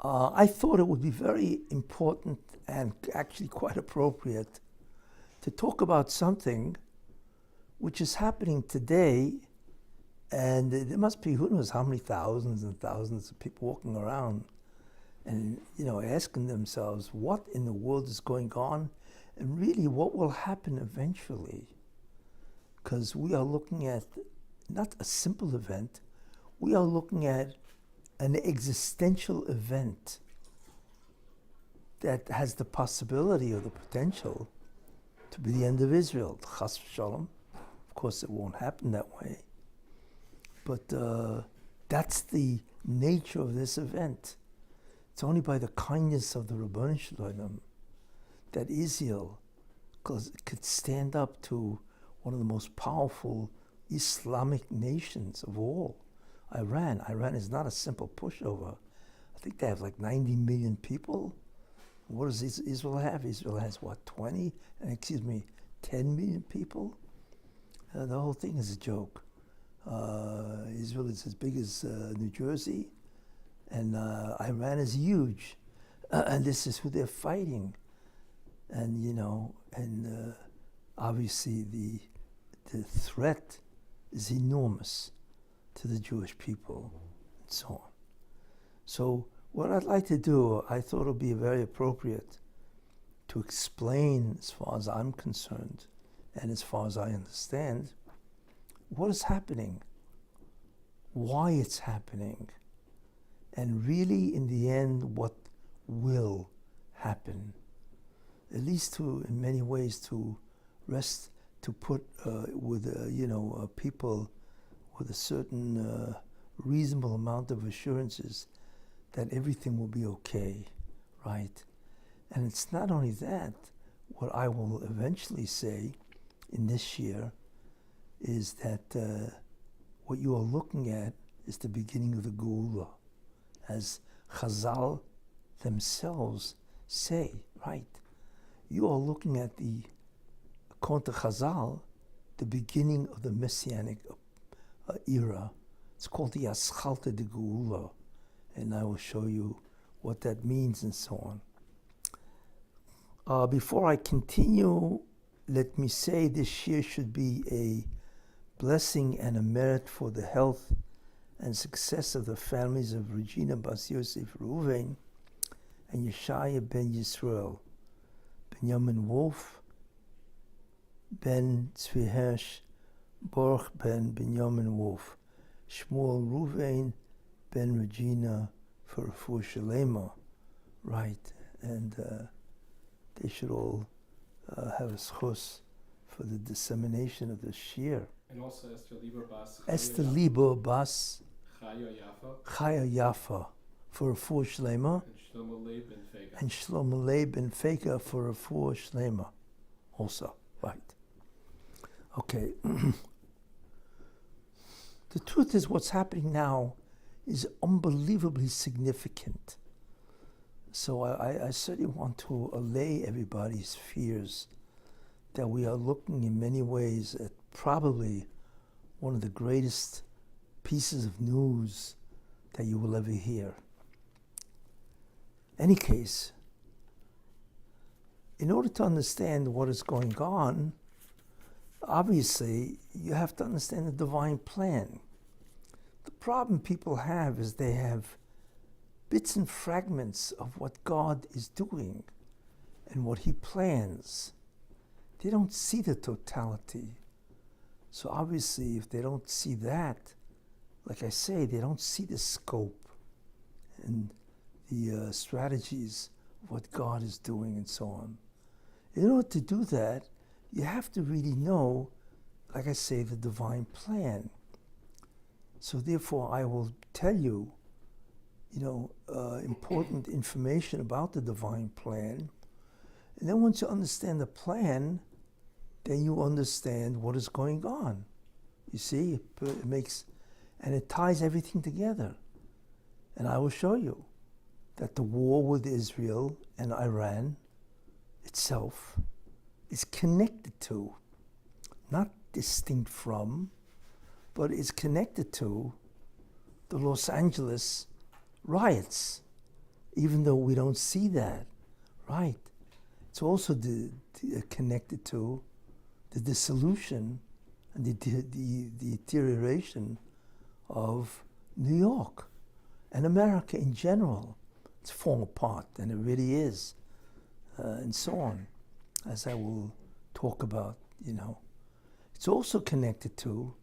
I thought it would be very important and actually quite appropriate to talk about something which is happening today, and there must be who knows how many thousands and thousands of people walking around and asking themselves what in the world is going on and really what will happen eventually. Because we are looking at not a simple event, we are looking at an existential event that has the possibility or the potential to be the end of Israel. Chas v'shalom. Of course, it won't happen that way. But that's the nature of this event. It's only by the kindness of the Ribbono Shel Olam that Israel could stand up to one of the most powerful Islamic nations of all, Iran. Iran is not a simple pushover. I think they have like 90 million people. What does Israel have? Israel has what, 10 million people? The whole thing is a joke. Israel is as big as New Jersey, and Iran is huge. And this is who they're fighting. And, obviously the threat is enormous to the Jewish people, and so on. So what I'd like to do, I thought it would be very appropriate to explain, as far as I'm concerned, and as far as I understand, what is happening, why it's happening, and really, in the end, what will happen. At least in many ways, to put with people with a certain reasonable amount of assurances that everything will be okay, right? And it's not only that. What I will eventually say in this year is that what you are looking at is the beginning of the Geulah, as Chazal themselves say, right? You are looking at according to Chazal, the beginning of the Messianic era. It's called the Aschalta de Geulah, and I will show you what that means and so on. Before I continue, let me say this year should be a blessing and a merit for the health and success of the families of Regina Bas Yosef Reuven and Yeshaya ben Yisrael, Benjamin Wolf, Ben Tzvi Hirsch, Baruch ben Benjamin Wolf, Shmuel Reuven, Ben Regina for Refuah Shalema, right? And they should all have a schus for the dissemination of the shir. And also Esther Lieber Bas Chaya Chaya Yafa for Refuah Shalema. And Shlomo Leib ben Feka for Refuah Shlema also, right. Okay. The truth is what's happening now is unbelievably significant. So I certainly want to allay everybody's fears that we are looking in many ways at probably one of the greatest pieces of news that you will ever hear. In any case, in order to understand what is going on, obviously you have to understand the divine plan. The problem people have is they have bits and fragments of what God is doing and what He plans. They don't see the totality. So obviously, if they don't see that, like I say, they don't see the scope and the strategies of what God is doing and so on. In order to do that, you have to really know, like I say, the divine plan. So therefore, I will tell you, important information about the divine plan. And then once you understand the plan, then you understand what is going on. You see, it makes, and it ties everything together. And I will show you that the war with Israel and Iran itself is connected to, not distinct from, but is connected to the Los Angeles riots even though we don't see that, right? It's also connected to the dissolution and the deterioration of New York and America in general. It's falling apart, and it really is, and so on, as I will talk about, It's also connected to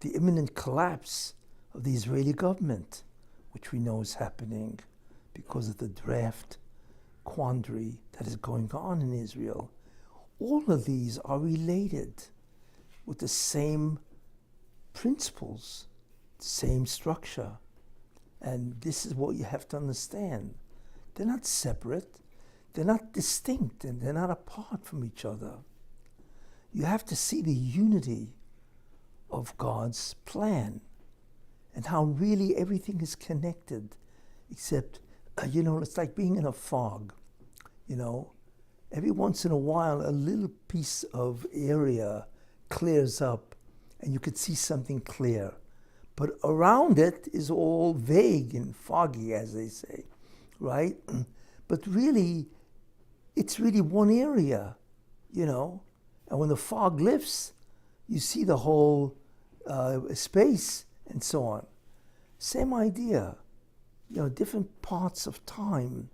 the imminent collapse of the Israeli government, which we know is happening because of the draft quandary that is going on in Israel. All of these are related with the same principles, same structure. And this is what you have to understand. They're not separate, they're not distinct, and they're not apart from each other. You have to see the unity of God's plan and how really everything is connected, except, it's like being in a fog, Every once in a while, a little piece of area clears up and you could see something clear. But around it is all vague and foggy, as they say, right? But really, it's really one area, And when the fog lifts, you see the whole space and so on. Same idea. Different parts of time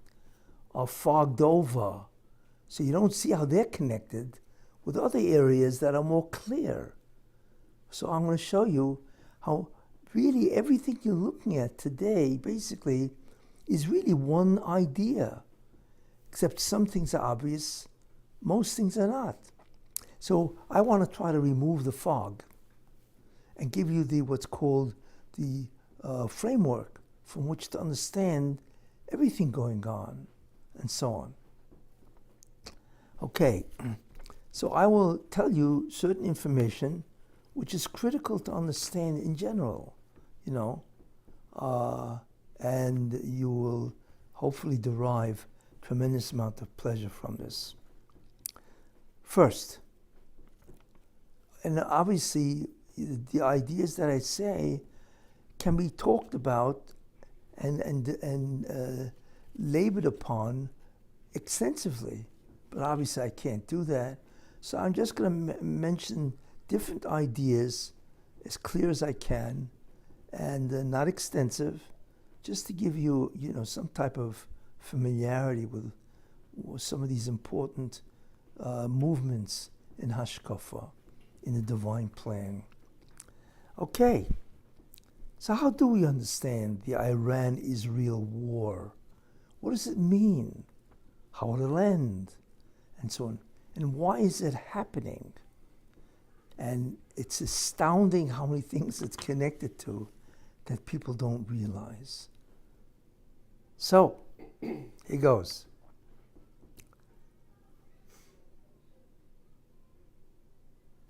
are fogged over. So you don't see how they're connected with other areas that are more clear. So I'm going to show you how really everything you're looking at today basically is really one idea, except some things are obvious, most things are not. So I want to try to remove the fog and give you what's called the framework from which to understand everything going on and so on. Okay, so I will tell you certain information which is critical to understand in general, and you will hopefully derive tremendous amount of pleasure from this. First, and obviously the ideas that I say can be talked about and labored upon extensively, but obviously I can't do that. So I'm just going to mention different ideas as clear as I can, and not extensive, just to give you, some type of familiarity with some of these important movements in Hashkafa, in the divine plan. Okay, so how do we understand the Iran-Israel war? What does it mean? How will it end? And so on. And why is it happening? And it's astounding how many things it's connected to that people don't realize. So, here goes.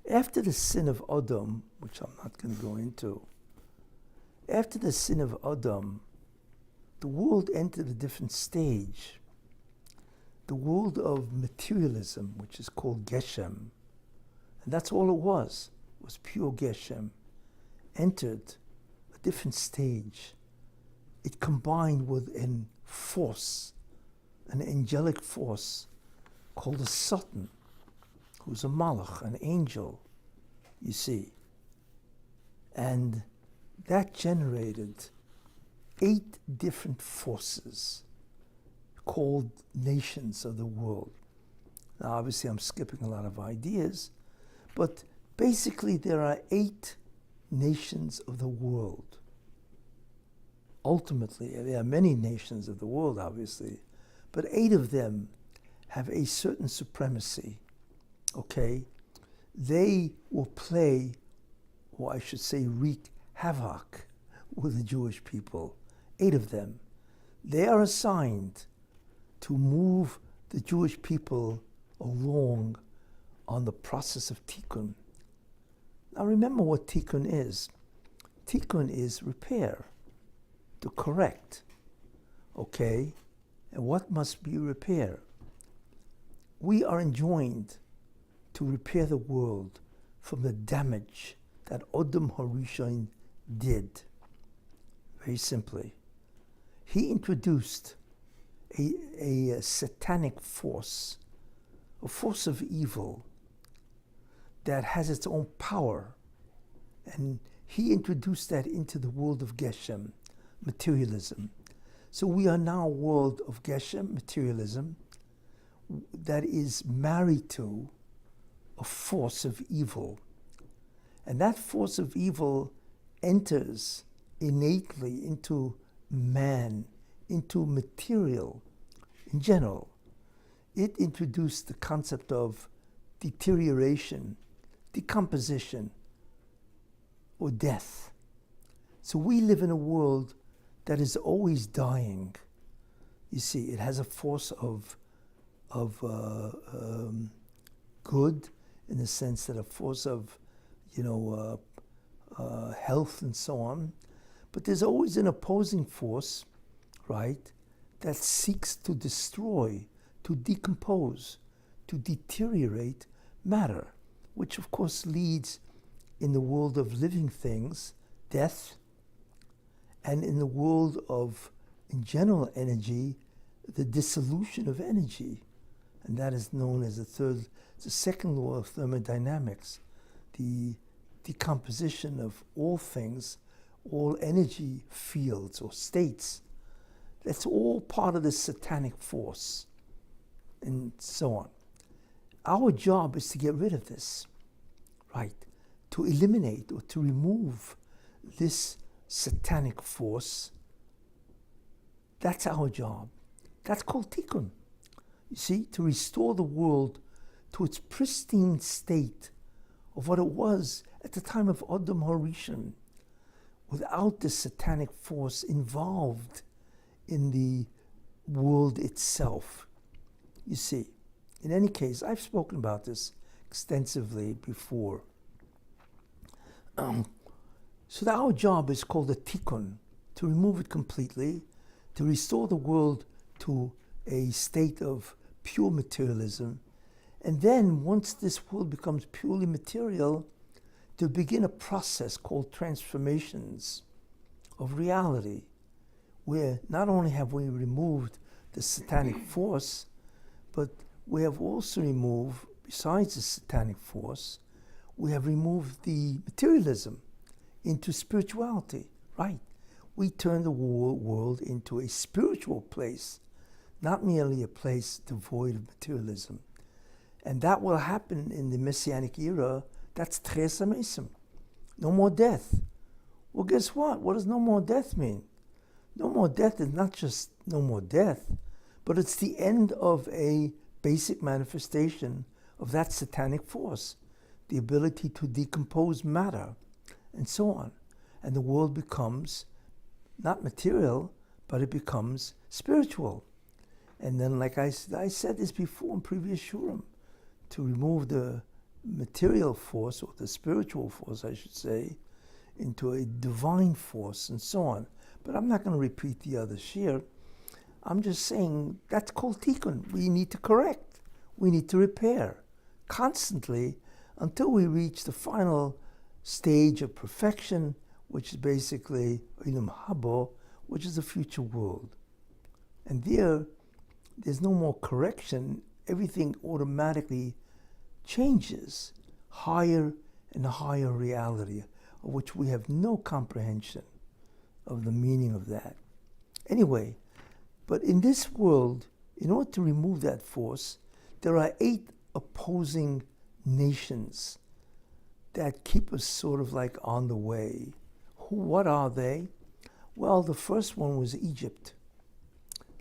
After the sin of Adam, which I'm not going to go into, after the sin of Adam, the world entered a different stage. The world of materialism, which is called Geshem, and that's all it was pure Geshem, entered a different stage. It combined with an force, an angelic force called a Satan, who's a Malach, an angel, you see. And that generated 8 different forces called nations of the world. Now, obviously, I'm skipping a lot of ideas, but basically there are 8 nations of the world. Ultimately, there are many nations of the world, obviously, but 8 of them have a certain supremacy, okay? They will play, or I should say wreak havoc with the Jewish people. 8 of them. They are assigned to move the Jewish people along on the process of tikkun. Now remember what tikkun is. Tikkun is repair, to correct, okay? And what must be repaired? We are enjoined to repair the world from the damage that Adam Harishon did. Very simply. He introduced a satanic force, a force of evil that has its own power. And he introduced that into the world of Geshem, materialism. So we are now a world of Geshem, materialism, that is married to a force of evil. And that force of evil enters innately into man, into material in general. It introduced the concept of deterioration, decomposition, or death. So we live in a world that is always dying. You see, it has a force of good, in the sense that a force of, health and so on. But there's always an opposing force, right, that seeks to destroy, to decompose, to deteriorate matter, which of course leads, in the world of living things, death, and in the world of, in general, energy, the dissolution of energy. And that is known as the second law of thermodynamics, the decomposition of all things, all energy fields or states. That's all part of this satanic force, and so on. Our job is to get rid of this, right? To eliminate or to remove this satanic force. That's our job. That's called tikkun. You see, to restore the world to its pristine state of what it was at the time of Adam HaRishon, without the satanic force involved in the world itself. You see, in any case, I've spoken about this extensively before. So that our job is called a tikkun, to remove it completely, to restore the world to a state of pure materialism. And then, once this world becomes purely material, to begin a process called transformations of reality, where not only have we removed the satanic force, but we have also removed, besides the satanic force, we have removed the materialism into spirituality, right? We turn the world into a spiritual place, not merely a place devoid of materialism. And that will happen in the Messianic era. That's Tches HaMesim. No more death. Well, guess what? What does no more death mean? No more death is not just no more death, but it's the end of a basic manifestation of that satanic force, the ability to decompose matter, and so on. And the world becomes not material, but it becomes spiritual. And then, like I said this before in previous shurim, to remove the material force, or the spiritual force, I should say, into a divine force, and so on. But I'm not going to repeat the other shir. I'm just saying that's called tikkun. We need to correct. We need to repair constantly until we reach the final stage of perfection, which is basically Olam Habo, which is the future world. And there's no more correction. Everything automatically changes, higher and higher reality, of which we have no comprehension of the meaning of that. Anyway, but in this world, in order to remove that force, there are 8 opposing nations that keep us sort of like on the way. What are they? Well, the first one was Egypt.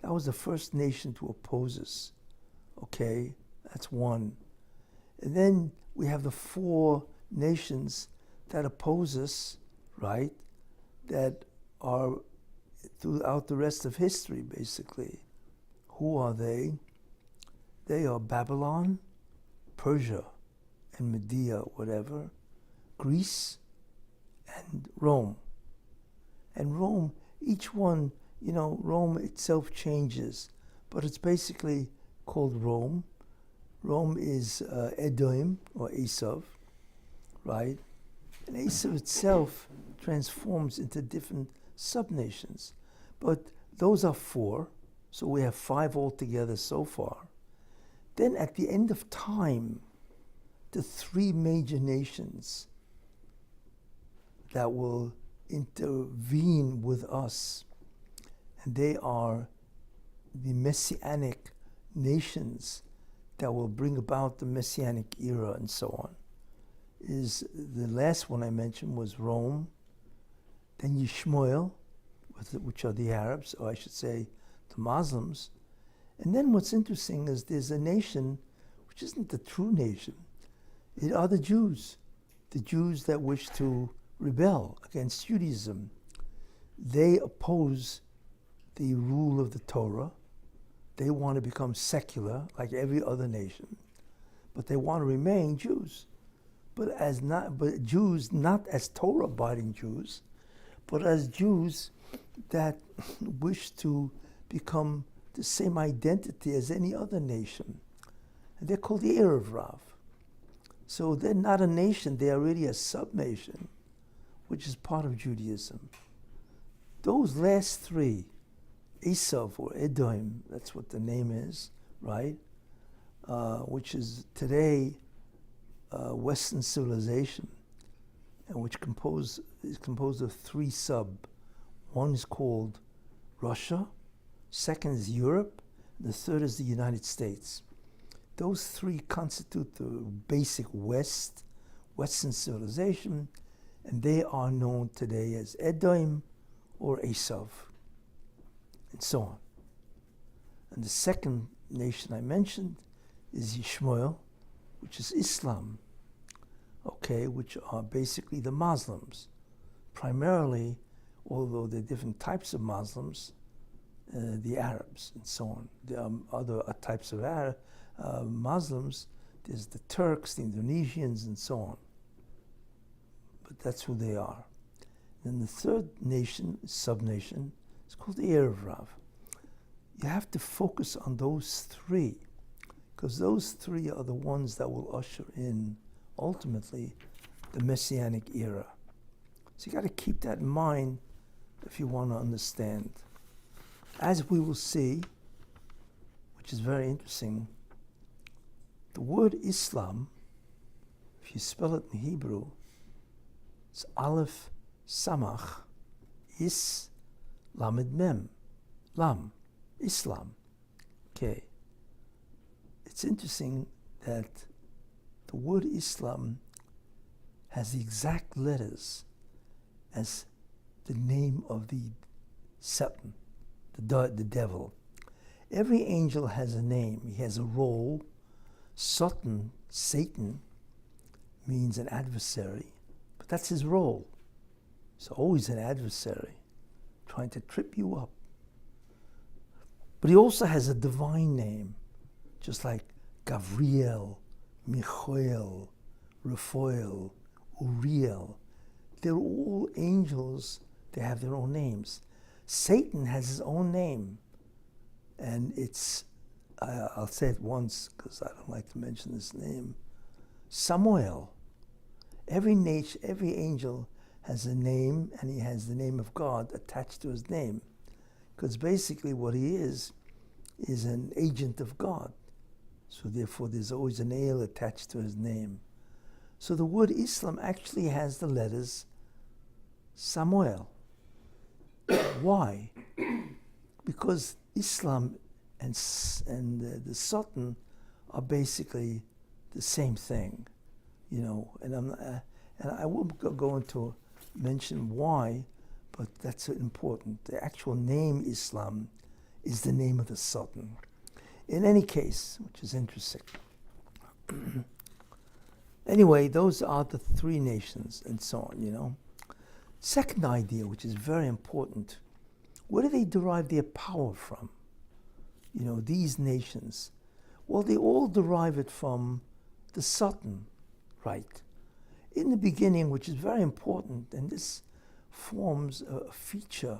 That was the first nation to oppose us. Okay, that's one. And then we have the 4 nations that oppose us, right? That are throughout the rest of history, basically. Who are they? They are Babylon, Persia, and Media, whatever, Greece, and Rome. And Rome, each one, Rome itself changes, but it's basically called Rome. Rome is Edom, or Esav, right? And Esav itself transforms into different subnations. But those are 4, So we have 5 altogether so far. Then at the end of time, the 3 major nations that will intervene with us, and they are the Messianic nations that will bring about the Messianic era and so on. Is the last one I mentioned was Rome, then Yishmael, which are the Arabs, or I should say the Muslims. And then what's interesting is there's a nation which isn't the true nation. It are the Jews that wish to rebel against Judaism. They oppose the rule of the Torah. They want to become secular like every other nation, but they want to remain Jews. But Jews not as Torah-abiding Jews, but as Jews that wish to become the same identity as any other nation. And they're called the Erev Rav. So they're not a nation, they are really a sub-nation, which is part of Judaism. Those last 3, Esav or Edom, that's what the name is, right? Which is today Western civilization, and which is composed of 3 sub. One is called Russia, second is Europe, the third is the United States. Those 3 constitute the basic Western civilization, and they are known today as Edom or Esav, and so on. And the second nation I mentioned is Yishmael, which is Islam, okay, which are basically the Muslims, primarily, although there are different types of Muslims, the Arabs and so on. There are other types of Muslims. There's the Turks, the Indonesians, and so on. But that's who they are. Then the third nation, sub-nation, is called the Erev Rav. You have to focus on those 3, because those 3 are the ones that will usher in, ultimately, the Messianic era. So you got to keep that in mind if you want to understand. As we will see, which is very interesting, the word Islam, if you spell it in Hebrew, it's Aleph Samach, Is Lamed Mem, Lam, Islam. Okay. It's interesting that the word Islam has the exact letters as the name of the Satan, the devil. Every angel has a name. He has a role. Satan means an adversary, but that's his role. He's always an adversary, trying to trip you up. But he also has a divine name, just like Gabriel, Michael, Raphael, Uriel. They're all angels. They have their own names. Satan has his own name, and it's, I'll say it once because I don't like to mention this name, Samuel. Every angel has a name, and he has the name of God attached to his name, because basically what he is an agent of God. So therefore there's always an ale attached to his name. So the word Islam actually has the letters Samuel. Why? Because Islam and the Satan are basically the same thing, you know. And I won't go into mention why, but that's important. The actual name Islam is the name of the Satan. In any case, which is interesting. Anyway, those are the 3 nations and so on, you know. Second idea, which is very important, where do they derive their power from? You know, these nations. Well, they all derive it from the Satan, right? In the beginning, which is very important, and this forms a feature,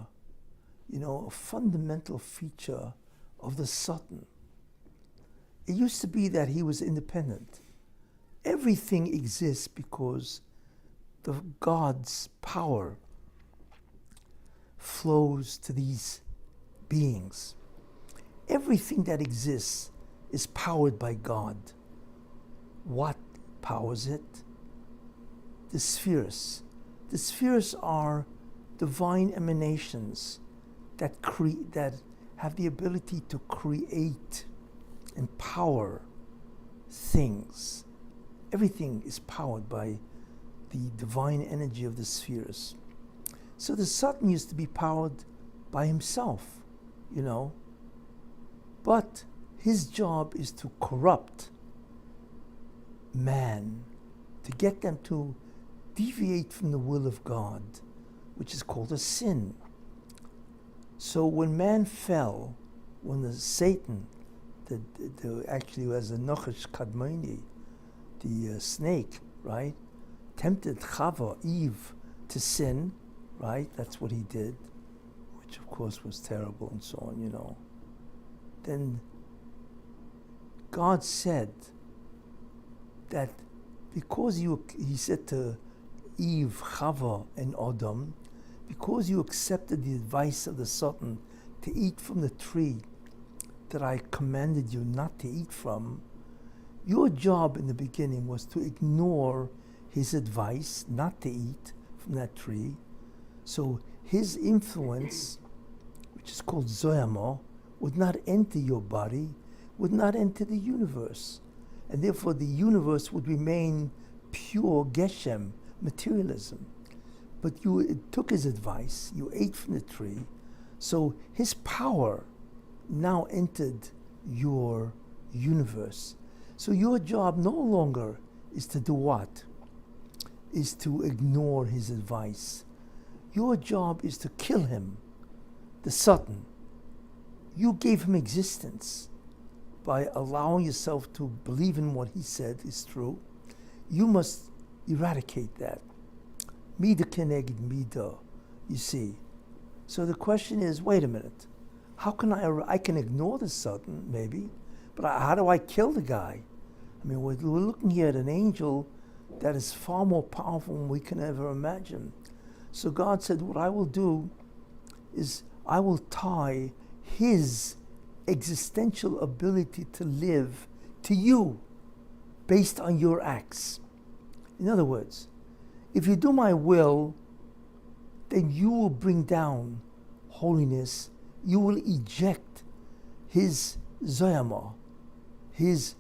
you know, a fundamental feature of the Satan. It used to be that he was independent. Everything exists because the God's power flows to these beings. everything that exists is powered by God. What powers it? The spheres. The spheres are divine emanations that have the ability to create and power things. Everything is powered by the divine energy of the spheres. So the Satan used to be powered by himself, but his job is to corrupt man, to get them to deviate from the will of God, which is called a sin. So when man fell, when Satan, actually was a Nochash Kadmoni, the snake, right, tempted Chava, Eve, to sin, right? That's what he did, which of course was terrible and so on, Then God said that because he said to Eve, Chava, and Adam, because you accepted the advice of the Satan to eat from the tree that I commanded you not to eat from, your job in the beginning was to ignore his advice not to eat from that tree. So his influence, which is called Zoyama, would not enter your body, would not enter the universe. And therefore the universe would remain pure Geshem, materialism. But you took his advice, you ate from the tree, so his power now entered your universe. So your job no longer is to do what? Is to ignore his advice. Your job is to kill him, the Satan. You gave him existence by allowing yourself to believe in what he said is true. You must eradicate that. Mida keneged mida, you see. So the question is, wait a minute. How can I can ignore the Satan, maybe, but how do I kill the guy? I mean, we're looking here at an angel that is far more powerful than we can ever imagine. So God said, what I will do is I will tie his existential ability to live to you based on your acts. In other words, if you do my will, then you will bring down holiness. You will eject his Zoyama, his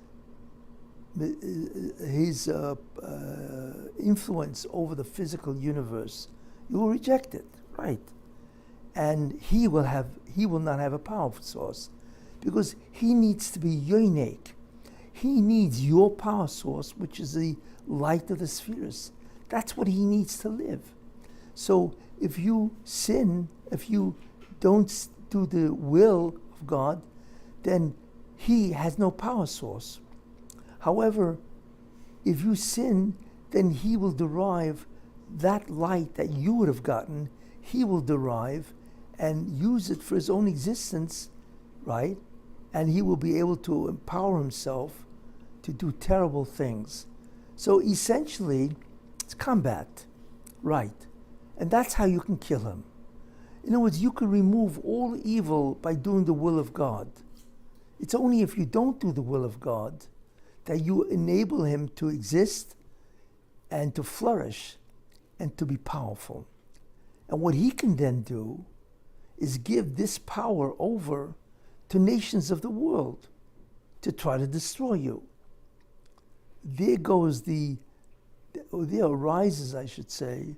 influence over the physical universe. You will reject it, right? And he will not have a powerful source, because he needs to be yonik. He needs your power source, which is the light of the spheres. That's what he needs to live. So if you sin, if you don't do the will of God, then he has no power source. However, if you sin, then he will derive that light that you would have gotten, he will derive and use it for his own existence, right? And he will be able to empower himself to do terrible things. So essentially, it's combat, right? And that's how you can kill him. In other words, you can remove all evil by doing the will of God. It's only if you don't do the will of God that you enable him to exist and to flourish and to be powerful. And what he can then do is give this power over to nations of the world to try to destroy you. There arises, I should say,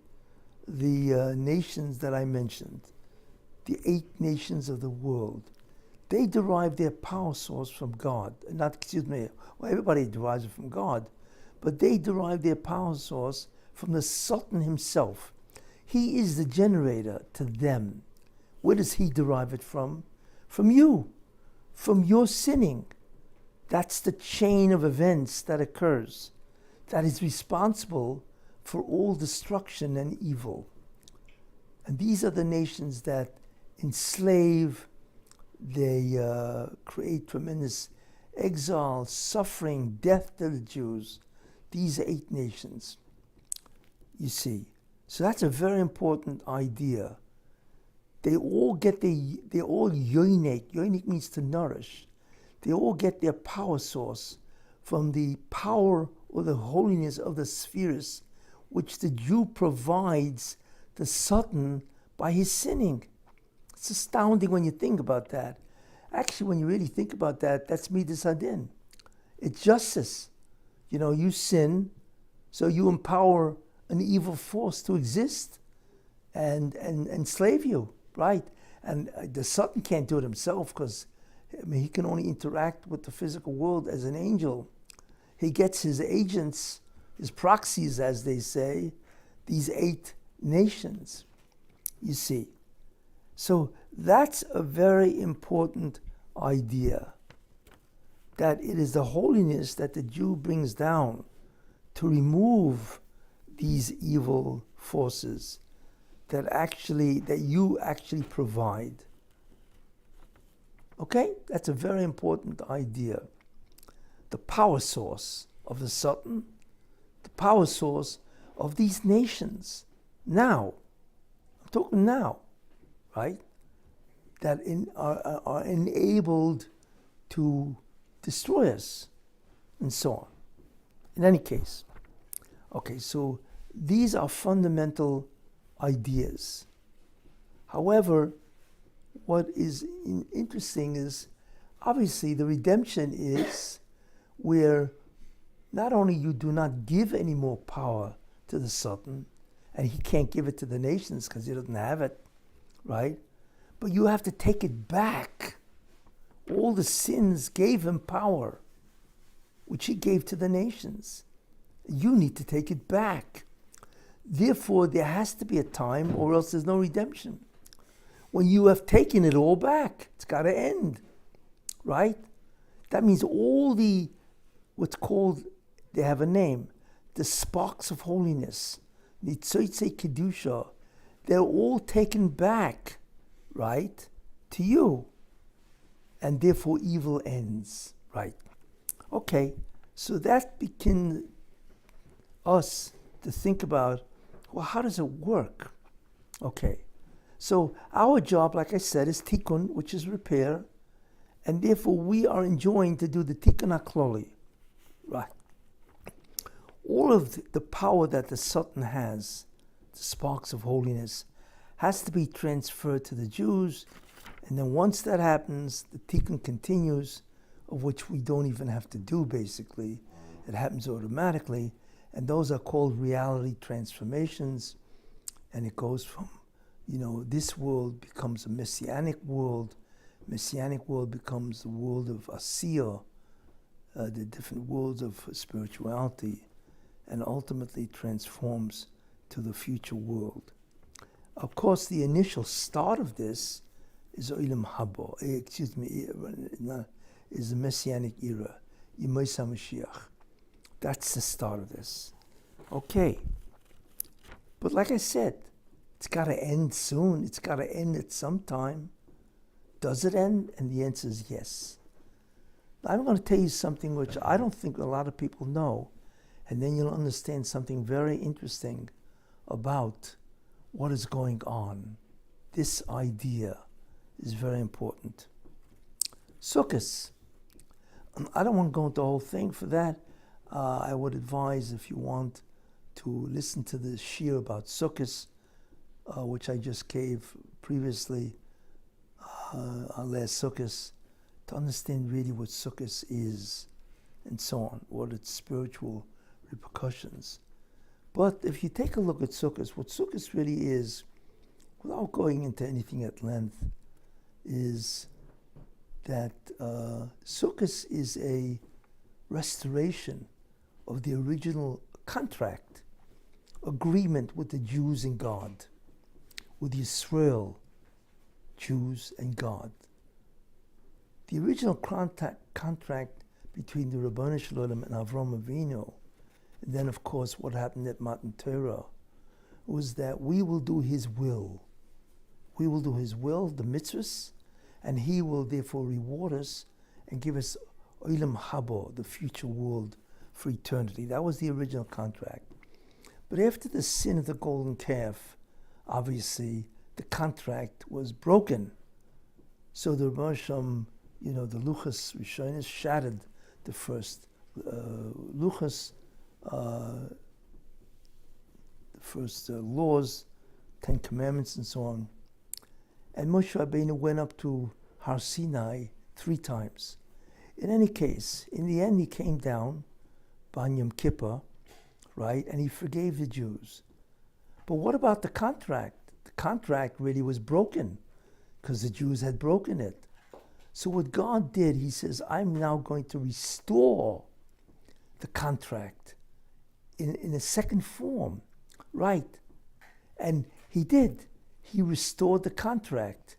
the nations that I mentioned, the 8 nations of the world. They derive their power source from God. Everybody derives it from God, but they derive their power source from the Sultan himself. He is the generator to them. Where does he derive it from? From you, from your sinning. That's the chain of events that occurs, that is responsible for all destruction and evil. And these are the nations that enslave, they create tremendous exile, suffering, death to the Jews. These 8 nations, you see. So that's a very important idea. they all yoinik. Yoinik means to nourish. They all get their power source from the power or the holiness of the spheres, which the Jew provides the Satan by his sinning. It's astounding when you think about that. Actually, when you really think about that, that's midas hadin. It's justice. You sin, so you empower an evil force to exist and enslave you, right? And the Satan can't do it himself because he can only interact with the physical world as an angel. He gets his agents, his proxies, as they say, these 8 nations, you see. So that's a very important idea, that it is the holiness that the Jew brings down to remove these evil forces that you actually provide. Okay? That's a very important idea. The power source of the Satan, the power source of these nations. Now, I'm talking now, right? That are enabled to destroy us, and so on. In any case, okay, so these are fundamental ideas. However, what is interesting is, obviously, the redemption is where not only you do not give any more power to the Satan, and he can't give it to the nations because he doesn't have it, right? But you have to take it back. All the sins gave him power, which he gave to the nations. You need to take it back. Therefore, there has to be a time, or else there's no redemption. When you have taken it all back, it's got to end, right? That means all what's called, they have a name, the sparks of holiness, the Tzotzei Kedusha, they're all taken back, right, to you. And therefore evil ends, right? Okay, so that begins us to think about, well, how does it work? Okay, so our job, like I said, is tikkun, which is repair, and therefore we are enjoined to do the tikkun hakloli, right? All of the power that the Satan has, the sparks of holiness, has to be transferred to the Jews, and then once that happens, the tikkun continues, of which we don't even have to do, basically. It happens automatically, and those are called reality transformations, and it goes from, this world becomes a Messianic world. Messianic world becomes the world of Asiya, the different worlds of spirituality, and ultimately transforms to the future world. Of course, the initial start of this is Olam Haba, is the Messianic era, Mashiach. That's the start of this. Okay. But like I said, it's got to end soon. It's got to end at some time. Does it end? And the answer is yes. I'm going to tell you something which I don't think a lot of people know, and then you'll understand something very interesting about what is going on. This idea is very important. Sukkot. I don't want to go into the whole thing. For that, I would advise, if you want, to listen to the shir about Sukkot, which I just gave previously, our last Sukkot, to understand really what Sukkot is, and so on, what its spiritual repercussions. But if you take a look at Sukkot, what Sukkot really is, without going into anything at length, is that Sukkot is a restoration of the original contract, agreement with the Jews and God, with Yisrael, Jews and God. The original contract between the Ribono Shel Olam and Avraham Avinu, and then of course what happened at Matan Torah, was that we will do his will. We will do his will, the mitzvahs, and he will therefore reward us and give us Olam Haba, the future world, for eternity. That was the original contract. But after the sin of the golden calf, obviously the contract was broken. So the Rosham, the Luchas Rishonis shattered the first Luchas, the first laws, 10 Commandments and so on. And Moshe Rabbeinu went up to Har Sinai 3 times. In any case, in the end he came down, Ban Yom Kippur, right, and he forgave the Jews. But what about the contract? The contract really was broken because the Jews had broken it. So what God did, he says, I'm now going to restore the contract in a second form, right? And he did. He restored the contract.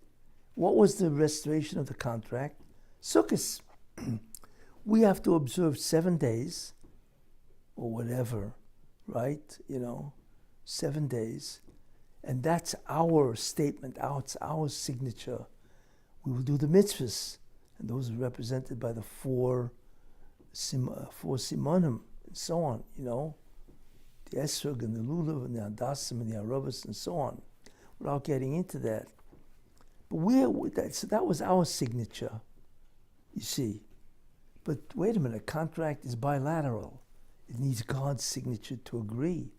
What was the restoration of the contract? Sukkot. We have to observe 7 days or whatever, right? 7 days. And that's our statement, it's our signature. We will do the mitzvahs, and those are represented by the four simonim, and so on, the esrog and the lulav and the adasim and the arabas and so on, without getting into that. But so that was our signature, you see. But wait a minute, a contract is bilateral. It needs God's signature to agree.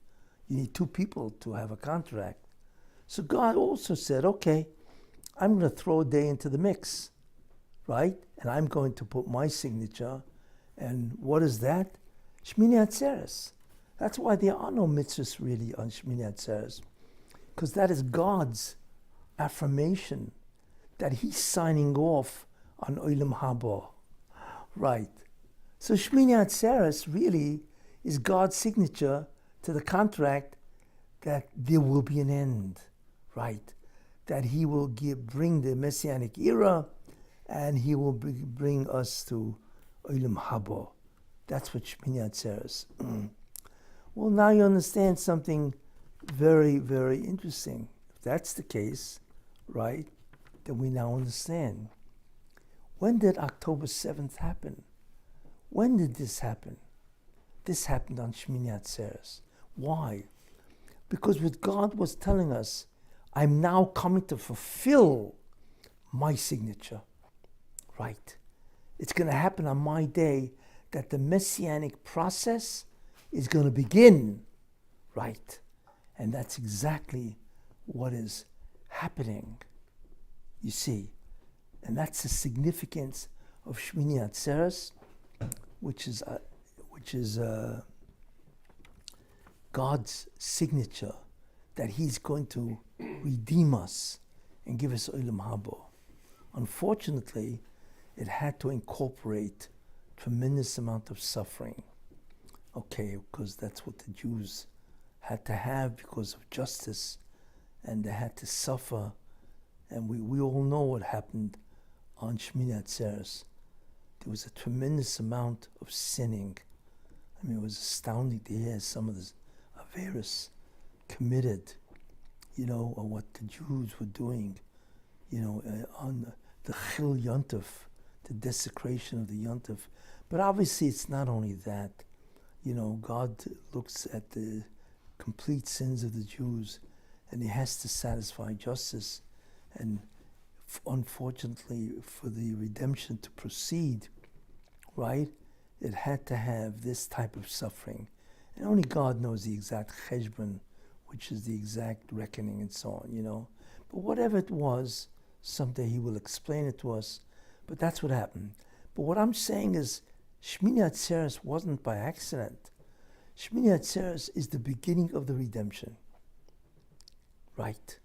You need 2 people to have a contract. So God also said, okay, I'm going to throw a day into the mix, right? And I'm going to put my signature. And what is that? Shmini Atzeres. That's why there are no mitzvahs really on Shmini Atzeres, because that is God's affirmation that he's signing off on Olam Haba, right? So Shmini Atzeres really is God's signature to the contract that there will be an end, right? That he will bring the Messianic era, and he will bring us to Olam Haba. That's what Shmini Atzeres. Well, now you understand something very, very interesting. If that's the case, right, then we now understand. When did October 7th happen? When did this happen? This happened on Shmini Atzeres. Why? Because what God was telling us, I'm now coming to fulfill my signature, right? It's going to happen on my day that the Messianic process is going to begin, right? And that's exactly what is happening, you see. And that's the significance of Shmini Atzeres, which is God's signature that he's going to redeem us and give us Olam Haba. Unfortunately, it had to incorporate tremendous amount of suffering. Okay, because that's what the Jews had to have because of justice, and they had to suffer. And we all know what happened on Shmini Atzeres. There was a tremendous amount of sinning. I mean, it was astounding to hear some of the Averis committed, on what the Jews were doing, on the Chil Yontif, the desecration of the Yontif. But obviously it's not only that. God looks at the complete sins of the Jews, and he has to satisfy justice. And unfortunately, for the redemption to proceed, right, it had to have this type of suffering. And only God knows the exact cheshbon, which is the exact reckoning and so on, But whatever it was, someday he will explain it to us. But that's what happened. But what I'm saying is, Shmini Atzeres wasn't by accident. Shmini Atzeres is the beginning of the redemption. Right?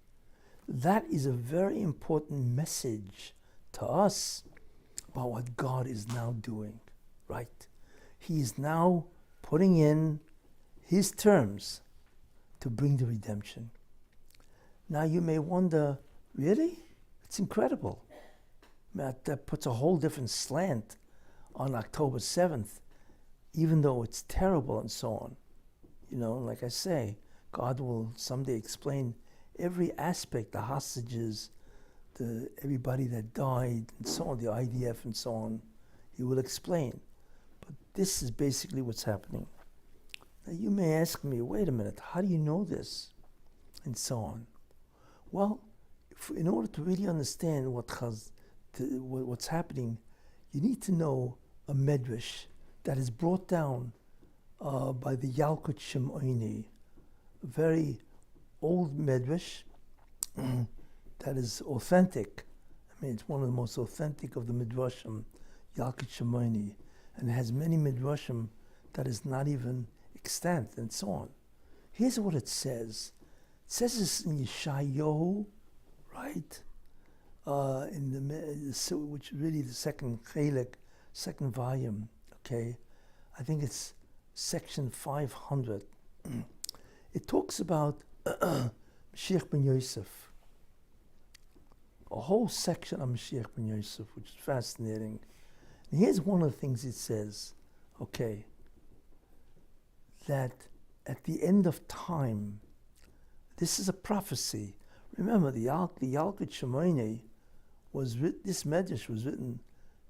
That is a very important message to us about what God is now doing. Right? He is now putting in his terms to bring the redemption. Now you may wonder, really? It's incredible. That puts a whole different slant on October 7th, even though it's terrible and so on. Like I say, God will someday explain every aspect, the hostages, everybody that died and so on, the IDF and so on. He will explain. But this is basically what's happening. Now you may ask me, wait a minute, how do you know this? And so on. Well, in order to really understand what's happening, you need to know a medrash that is brought down by the Yalkut Shimoni, a very old medrash that is authentic. I mean, it's one of the most authentic of the midrashim, Yalkut Shimoni, and it has many midrashim that is not even extant, and so on. Here's what it says. It says this in Yeshayahu, right? Which is really the second chelik, second volume, okay? I think it's section 500. It talks about Mashiach ben Yosef. A whole section on Mashiach ben Yosef, which is fascinating. And here's one of the things it says, okay, that at the end of time, this is a prophecy. Remember, the Yalkut Shimoni this medrash was written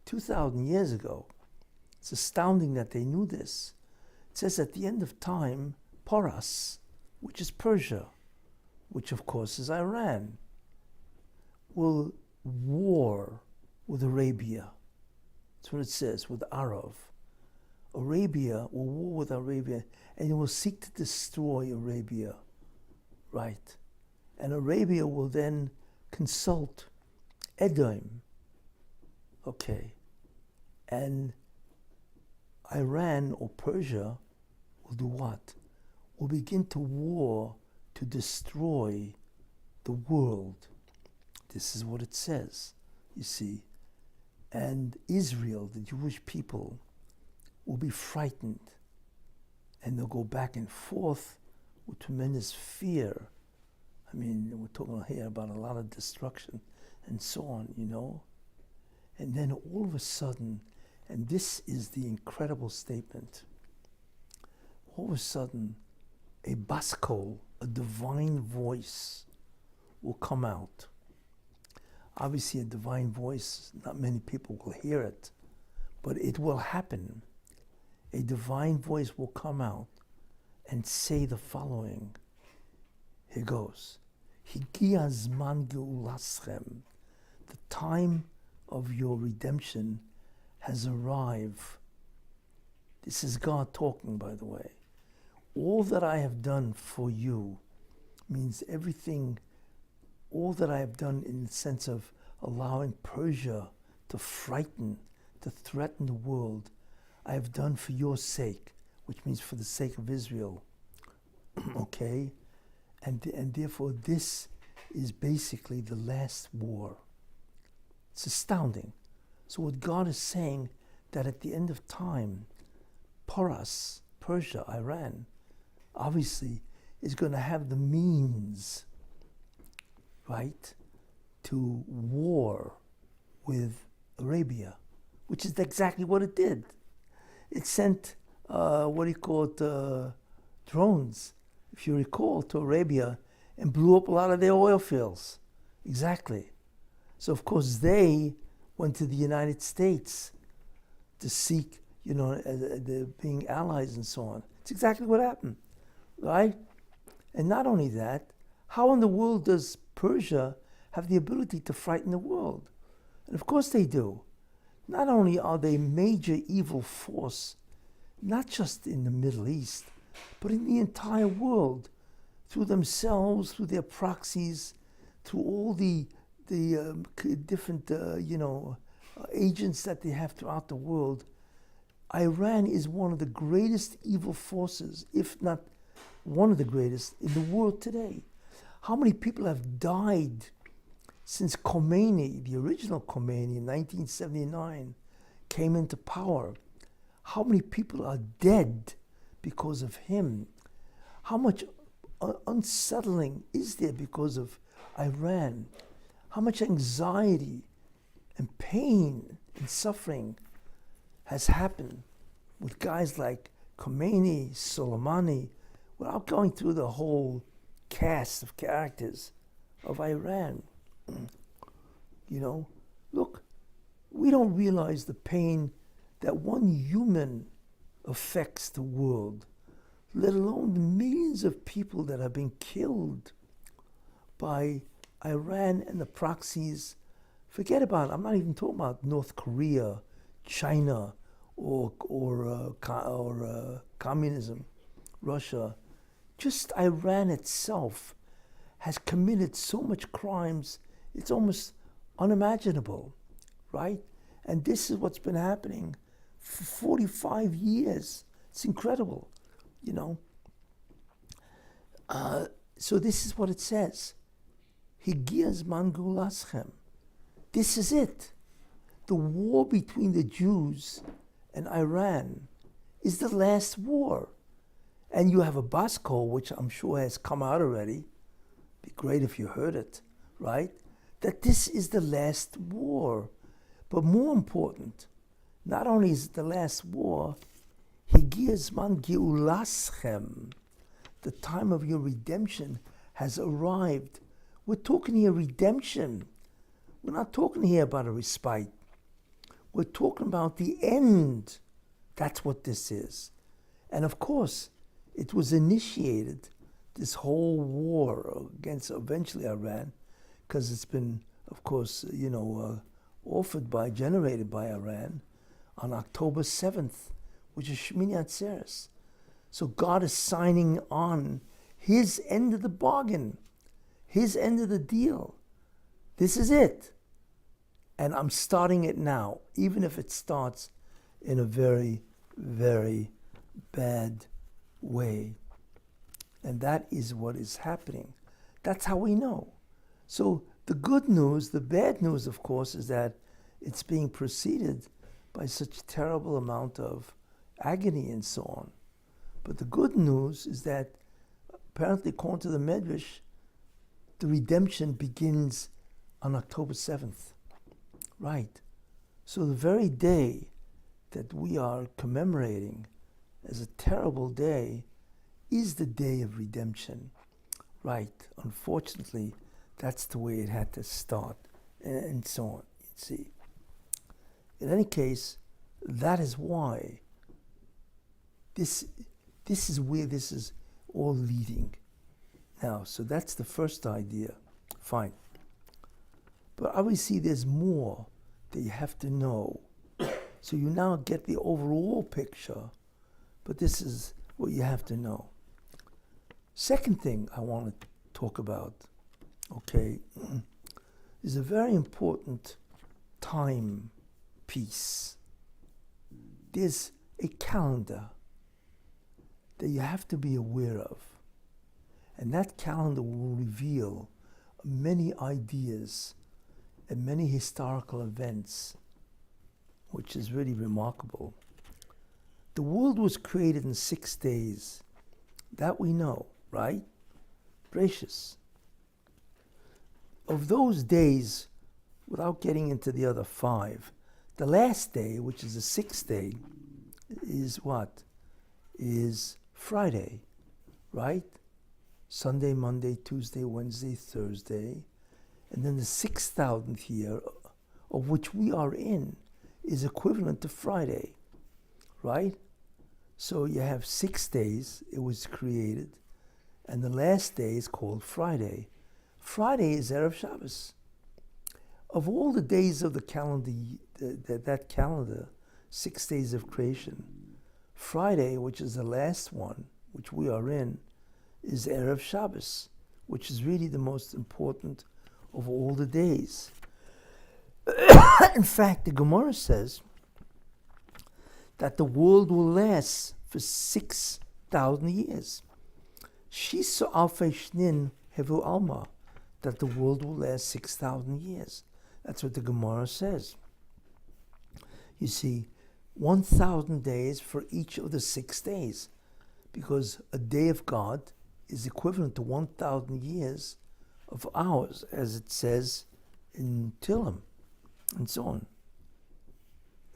2,000 years ago. It's astounding that they knew this. It says at the end of time, Poras, which is Persia, which of course is Iran, will war with Arabia. That's what it says, with Arab. Arabia will war with Arabia, and it will seek to destroy Arabia, right? And Arabia will then consult Edom, okay, and Iran or Persia will do what? Will begin to war to destroy the world. This is what it says, you see. And Israel, the Jewish people, will be frightened, and they'll go back and forth with tremendous fear. I mean, we're talking here about a lot of destruction and so on, you know. And then all of a sudden, and this is the incredible statement, all of a sudden, a baskol, a divine voice, will come out. Obviously, a divine voice, not many people will hear it, but it will happen. A divine voice will come out and say the following. Here goes. Higia zman geulaschem. The time of your redemption has arrived. This is God talking, by the way. All that I have done for you means everything, all that I have done in the sense of allowing Persia to frighten, to threaten the world, I have done for your sake, which means for the sake of Israel. Okay? And therefore this is basically the last war. It's astounding. So what God is saying, that at the end of time, Poras, Persia, Iran, obviously is going to have the means, right, to war with Arabia, which is exactly what it did. It sent, drones, if you recall, to Arabia and blew up a lot of their oil fields. Exactly. So of course they went to the United States to seek, being allies and so on. It's exactly what happened, right? And not only that, how in the world does Persia have the ability to frighten the world? And of course they do. Not only are they a major evil force, not just in the Middle East, but in the entire world, through themselves, through their proxies, through all the different, agents that they have throughout the world. Iran is one of the greatest evil forces, if not one of the greatest, in the world today. How many people have died since Khomeini, the original Khomeini in 1979, came into power? How many people are dead because of him? How much unsettling is there because of Iran? How much anxiety and pain and suffering has happened with guys like Khomeini, Soleimani, without going through the whole cast of characters of Iran. Look, we don't realize the pain that one human affects the world, let alone the millions of people that have been killed by Iran and the proxies, forget about it. I'm not even talking about North Korea, China, or communism, Russia. Just Iran itself has committed so much crimes, it's almost unimaginable, right? And this is what's been happening for 45 years. It's incredible, you know. So this is what it says. Higia zman geulaschem. This is it. The war between the Jews and Iran is the last war. And you have a baskol, which I'm sure has come out already. Be great if you heard it, right? That this is the last war. But more important, not only is it the last war, Higia zman geulaschem. The time of your redemption has arrived. We're talking here redemption. We're not talking here about a respite. We're talking about the end. That's what this is. And of course, it was initiated, this whole war against eventually Iran, because it's been, of course, generated by Iran on October 7th, which is Shmini Atzeres. So God is signing on his end of the bargain, his end of the deal. This is it. And I'm starting it now, even if it starts in a very, very bad way. And that is what is happening. That's how we know. So the good news, the bad news, of course, is that it's being preceded by such terrible amount of agony and so on. But the good news is that apparently, according to the Medrash, the redemption begins on October 7th. Right. So the very day that we are commemorating as a terrible day is the day of redemption. Right. Unfortunately, that's the way it had to start, and so on. You see. In any case, that is why this is where this is all leading. Now, so that's the first idea. Fine. But obviously there's more that you have to know. So you now get the overall picture, but this is what you have to know. Second thing I want to talk about, okay, is a very important time piece. There's a calendar that you have to be aware of. And that calendar will reveal many ideas and many historical events, which is really remarkable. The world was created in 6 days. That we know, right? Gracious. Of those days, without getting into the other 5, the last day, which is the 6th day, is what? Is Friday, right? Sunday, Monday, Tuesday, Wednesday, Thursday. And then the 6,000th year, of which we are in, is equivalent to Friday, right? So you have 6 days, it was created, and the last day is called Friday. Friday is Erev Shabbos. Of all the days of the calendar, that calendar, 6 days of creation, Friday, which is the last one, which we are in, is Erev Shabbos, which is really the most important of all the days. In fact, the Gemara says that the world will last for 6,000 years. Shisa alfei shnin hevu alma, that the world will last 6,000 years. That's what the Gemara says. You see, 1,000 days for each of the 6 days, because a day of God is equivalent to 1,000 years of ours, as it says in Tillim, and so on,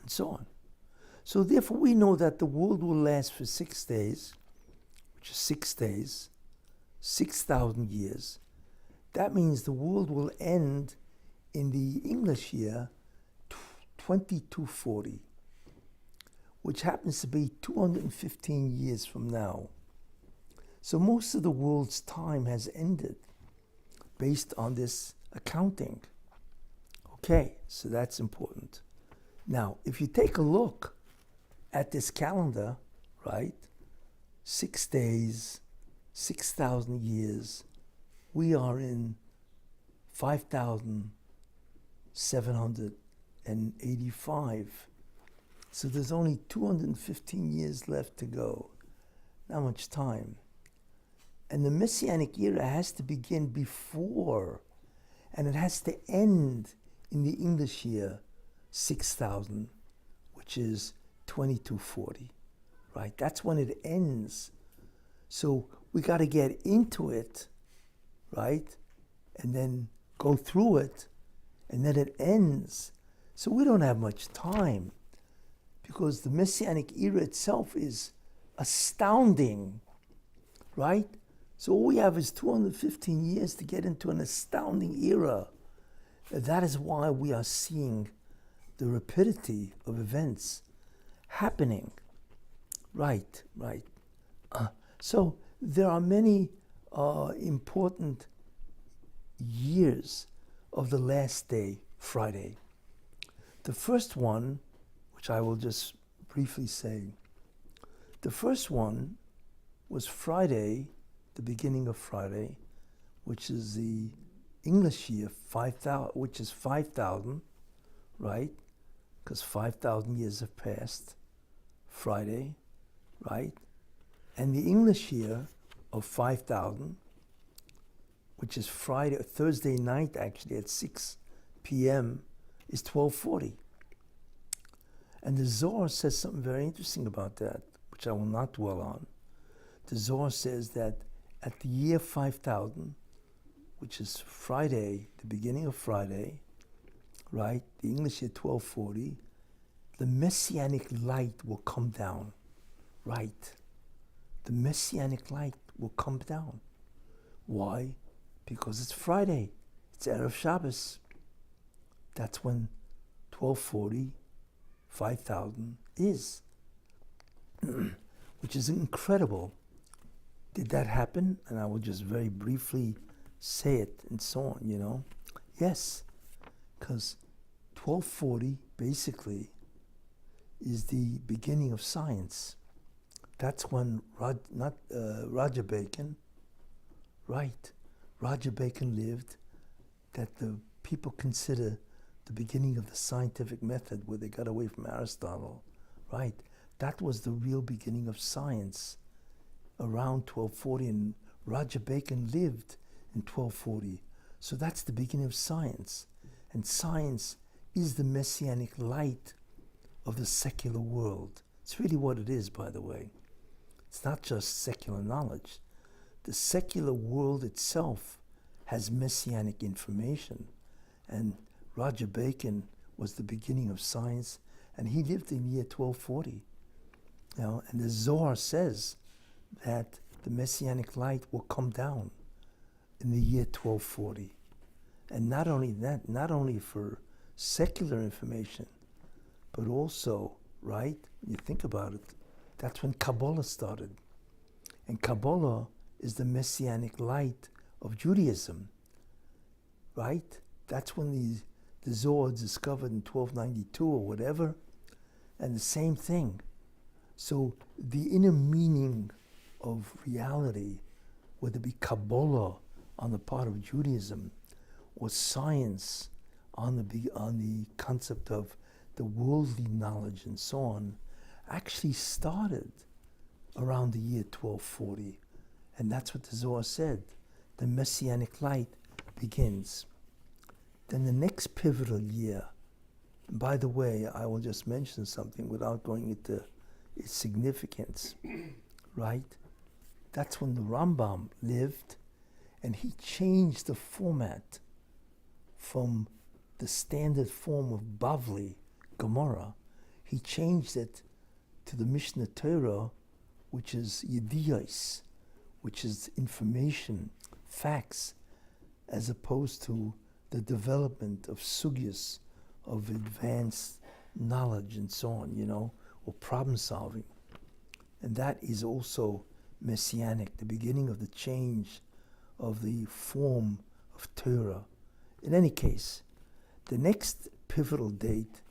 and so on. So therefore we know that the world will last for 6 days, which is 6 days, 6,000 years. That means the world will end in the English year 2240, which happens to be 215 years from now. So most of the world's time has ended. based on this accounting. Okay, so that's important. Now, if you take a look at this calendar, right, 6 days, 6,000 years, we are in 5,785. So there's only 215 years left to go. Not much time. And the Messianic era has to begin before, and it has to end in the English year 6,000, which is 2240, right? That's when it ends. So we got to get into it, right? And then go through it, and then it ends. So we don't have much time, because the Messianic era itself is astounding, right? So all we have is 215 years to get into an astounding era. That is why we are seeing the rapidity of events happening. Right. So there are many important years of the last day, Friday. The first one, which I will just briefly say, the first one was Friday, the beginning of Friday, which is the English year 5,000, which is 5,000, right? Because 5,000 years have passed. Friday, right? And the English year of 5,000, which is Friday, Thursday night actually at 6 p.m., is 1240. And the Zohar says something very interesting about that, which I will not dwell on. The Zohar says that at the year 5,000, which is Friday, the beginning of Friday, right, the English year 1240, the Messianic light will come down, right? The Messianic light will come down. Why? Because it's Friday. It's Erev Shabbos. That's when 1240, 5,000 is, which is incredible. Did that happen? And I will just very briefly say it and so on, you know. Yes, because 1240 basically is the beginning of science. That's when Roger Bacon, right, Roger Bacon lived, that the people consider the beginning of the scientific method, where they got away from Aristotle, right? That was the real beginning of science around 1240, and Roger Bacon lived in 1240. So that's the beginning of science. And science is the Messianic light of the secular world. It's really what it is, by the way. It's not just secular knowledge. The secular world itself has Messianic information. And Roger Bacon was the beginning of science, and he lived in the year 1240. You know, and the Zohar says that the Messianic light will come down in the year 1240. And not only that, not only for secular information, but also, right, when you think about it, that's when Kabbalah started. And Kabbalah is the Messianic light of Judaism, right? That's when the Zohar discovered in 1292 or whatever, and the same thing. So the inner meaning of reality, whether it be Kabbalah on the part of Judaism, or science on the concept of the worldly knowledge and so on, actually started around the year 1240. And that's what the Zohar said. The Messianic light begins. Then the next pivotal year, and by the way, I will just mention something without going into its significance, right? That's when the Rambam lived, and he changed the format from the standard form of Bavli, Gemara. He changed it to the Mishnah Torah, which is Yediyos, which is information, facts, as opposed to the development of sugyas, of advanced knowledge and so on, you know, or problem solving. And that is also Messianic, the beginning of the change of the form of Torah. In any case, the next pivotal date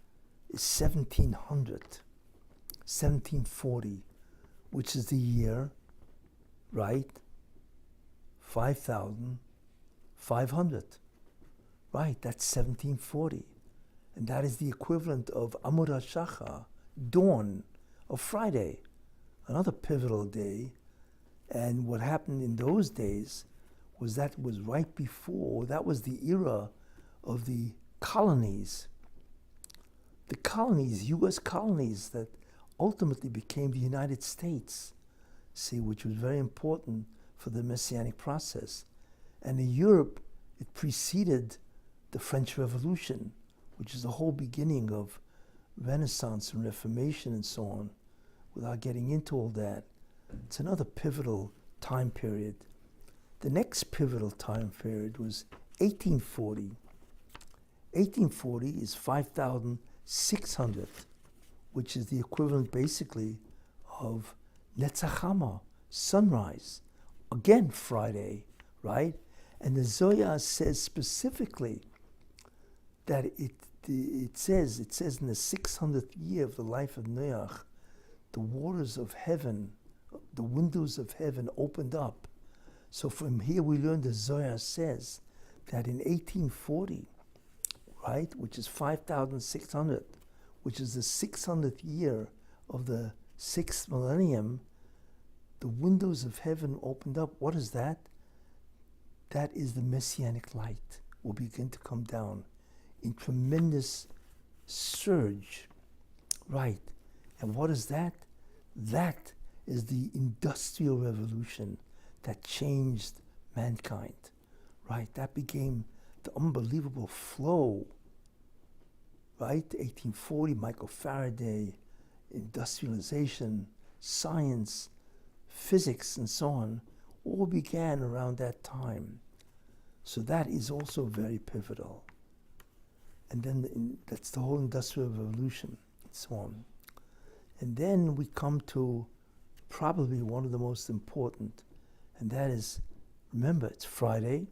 is 1740, which is the year, right, 5,500. Right, that's 1740. And that is the equivalent of Amud HaShachar, dawn of Friday, another pivotal day. And what happened in those days was that was right before, that was the era of the colonies. The colonies, U.S. colonies that ultimately became the United States, see, which was very important for the Messianic process. And in Europe, it preceded the French Revolution, which is the whole beginning of Renaissance and Reformation and so on. Without getting into all that, it's another pivotal time period. The next pivotal time period was 1840. 1840 is 5,600, which is the equivalent basically of Netzach Hama, sunrise. Again, Friday, right? And the Zohar says specifically that it says in the 600th year of the life of Noach, the waters of heaven, the windows of heaven opened up. So from here we learn the Zohar says that in 1840, right, which is 5,600, which is the 600th year of the 6th millennium, the windows of heaven opened up. What is that? That is the Messianic light will begin to come down in tremendous surge, right? And what is that? That is the Industrial Revolution that changed mankind, right? That became the unbelievable flow, right? 1840, Michael Faraday, industrialization, science, physics, and so on, all began around that time. So that is also very pivotal. And then that's the whole Industrial Revolution and so on. And then we come to probably one of the most important, and that is, remember, it's Friday,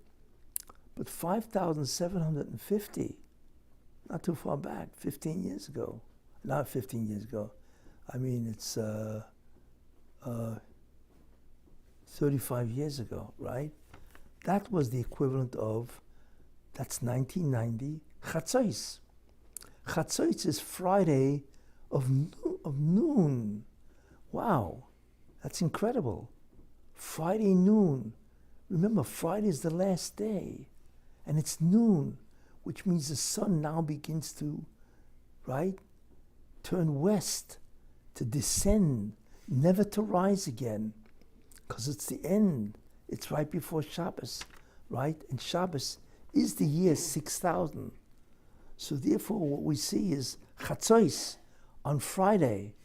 but 5,750, not too far back, 15 years ago. Not 15 years ago. I mean, it's 35 years ago, right? That was the equivalent of, that's 1990, Chatzos. Chatzos is Friday of noon. Wow, that's incredible. Friday noon. Remember, Friday is the last day, and it's noon, which means the sun now begins to, right, turn west, to descend, never to rise again, because it's the end. It's right before Shabbos, right? And Shabbos is the year 6,000. So therefore, what we see is Chatzos on Friday,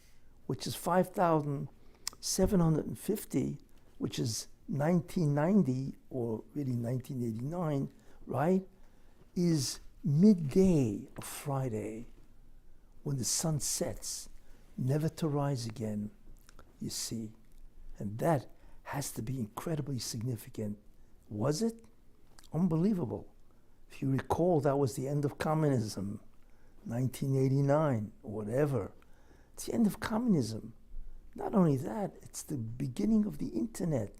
which is 5,750, which is 1990, or really 1989, right, is midday of Friday, when the sun sets, never to rise again, you see. And that has to be incredibly significant. Was it? Unbelievable. If you recall, that was the end of communism, 1989, or whatever. It's the end of communism. Not only that, it's the beginning of the internet.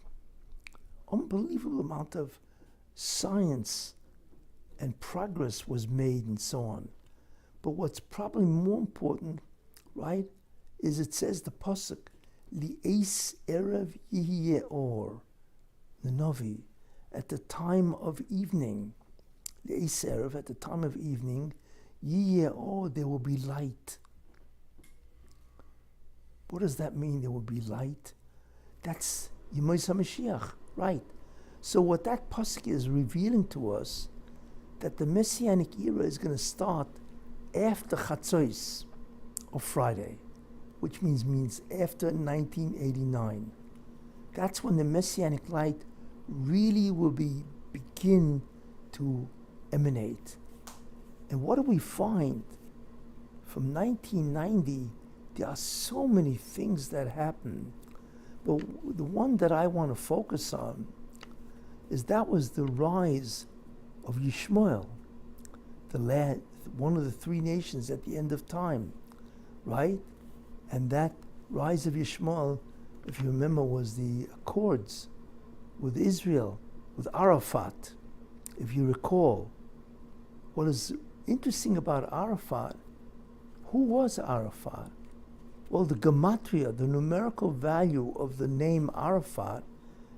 Unbelievable amount of science and progress was made and so on. But what's probably more important, right, is it says the pasuk, Li'es erev yihyeh or, the Navi, at the time of evening, Li'es erev, at the time of evening, yihyeh or, there will be light. What does that mean, there will be light? That's Yemos HaMashiach, right? So what that pasuk is revealing to us, that the Messianic era is going to start after Chatzos of Friday, which means after 1989. That's when the Messianic light really will begin to emanate. And what do we find? From 1990, there are so many things that happen. But the one that I want to focus on is that was the rise of Yishmael, one of the three nations at the end of time, right? And that rise of Yishmael, if you remember, was the accords with Israel, with Arafat. If you recall, what is interesting about Arafat, who was Arafat? Well, the gematria, the numerical value of the name Arafat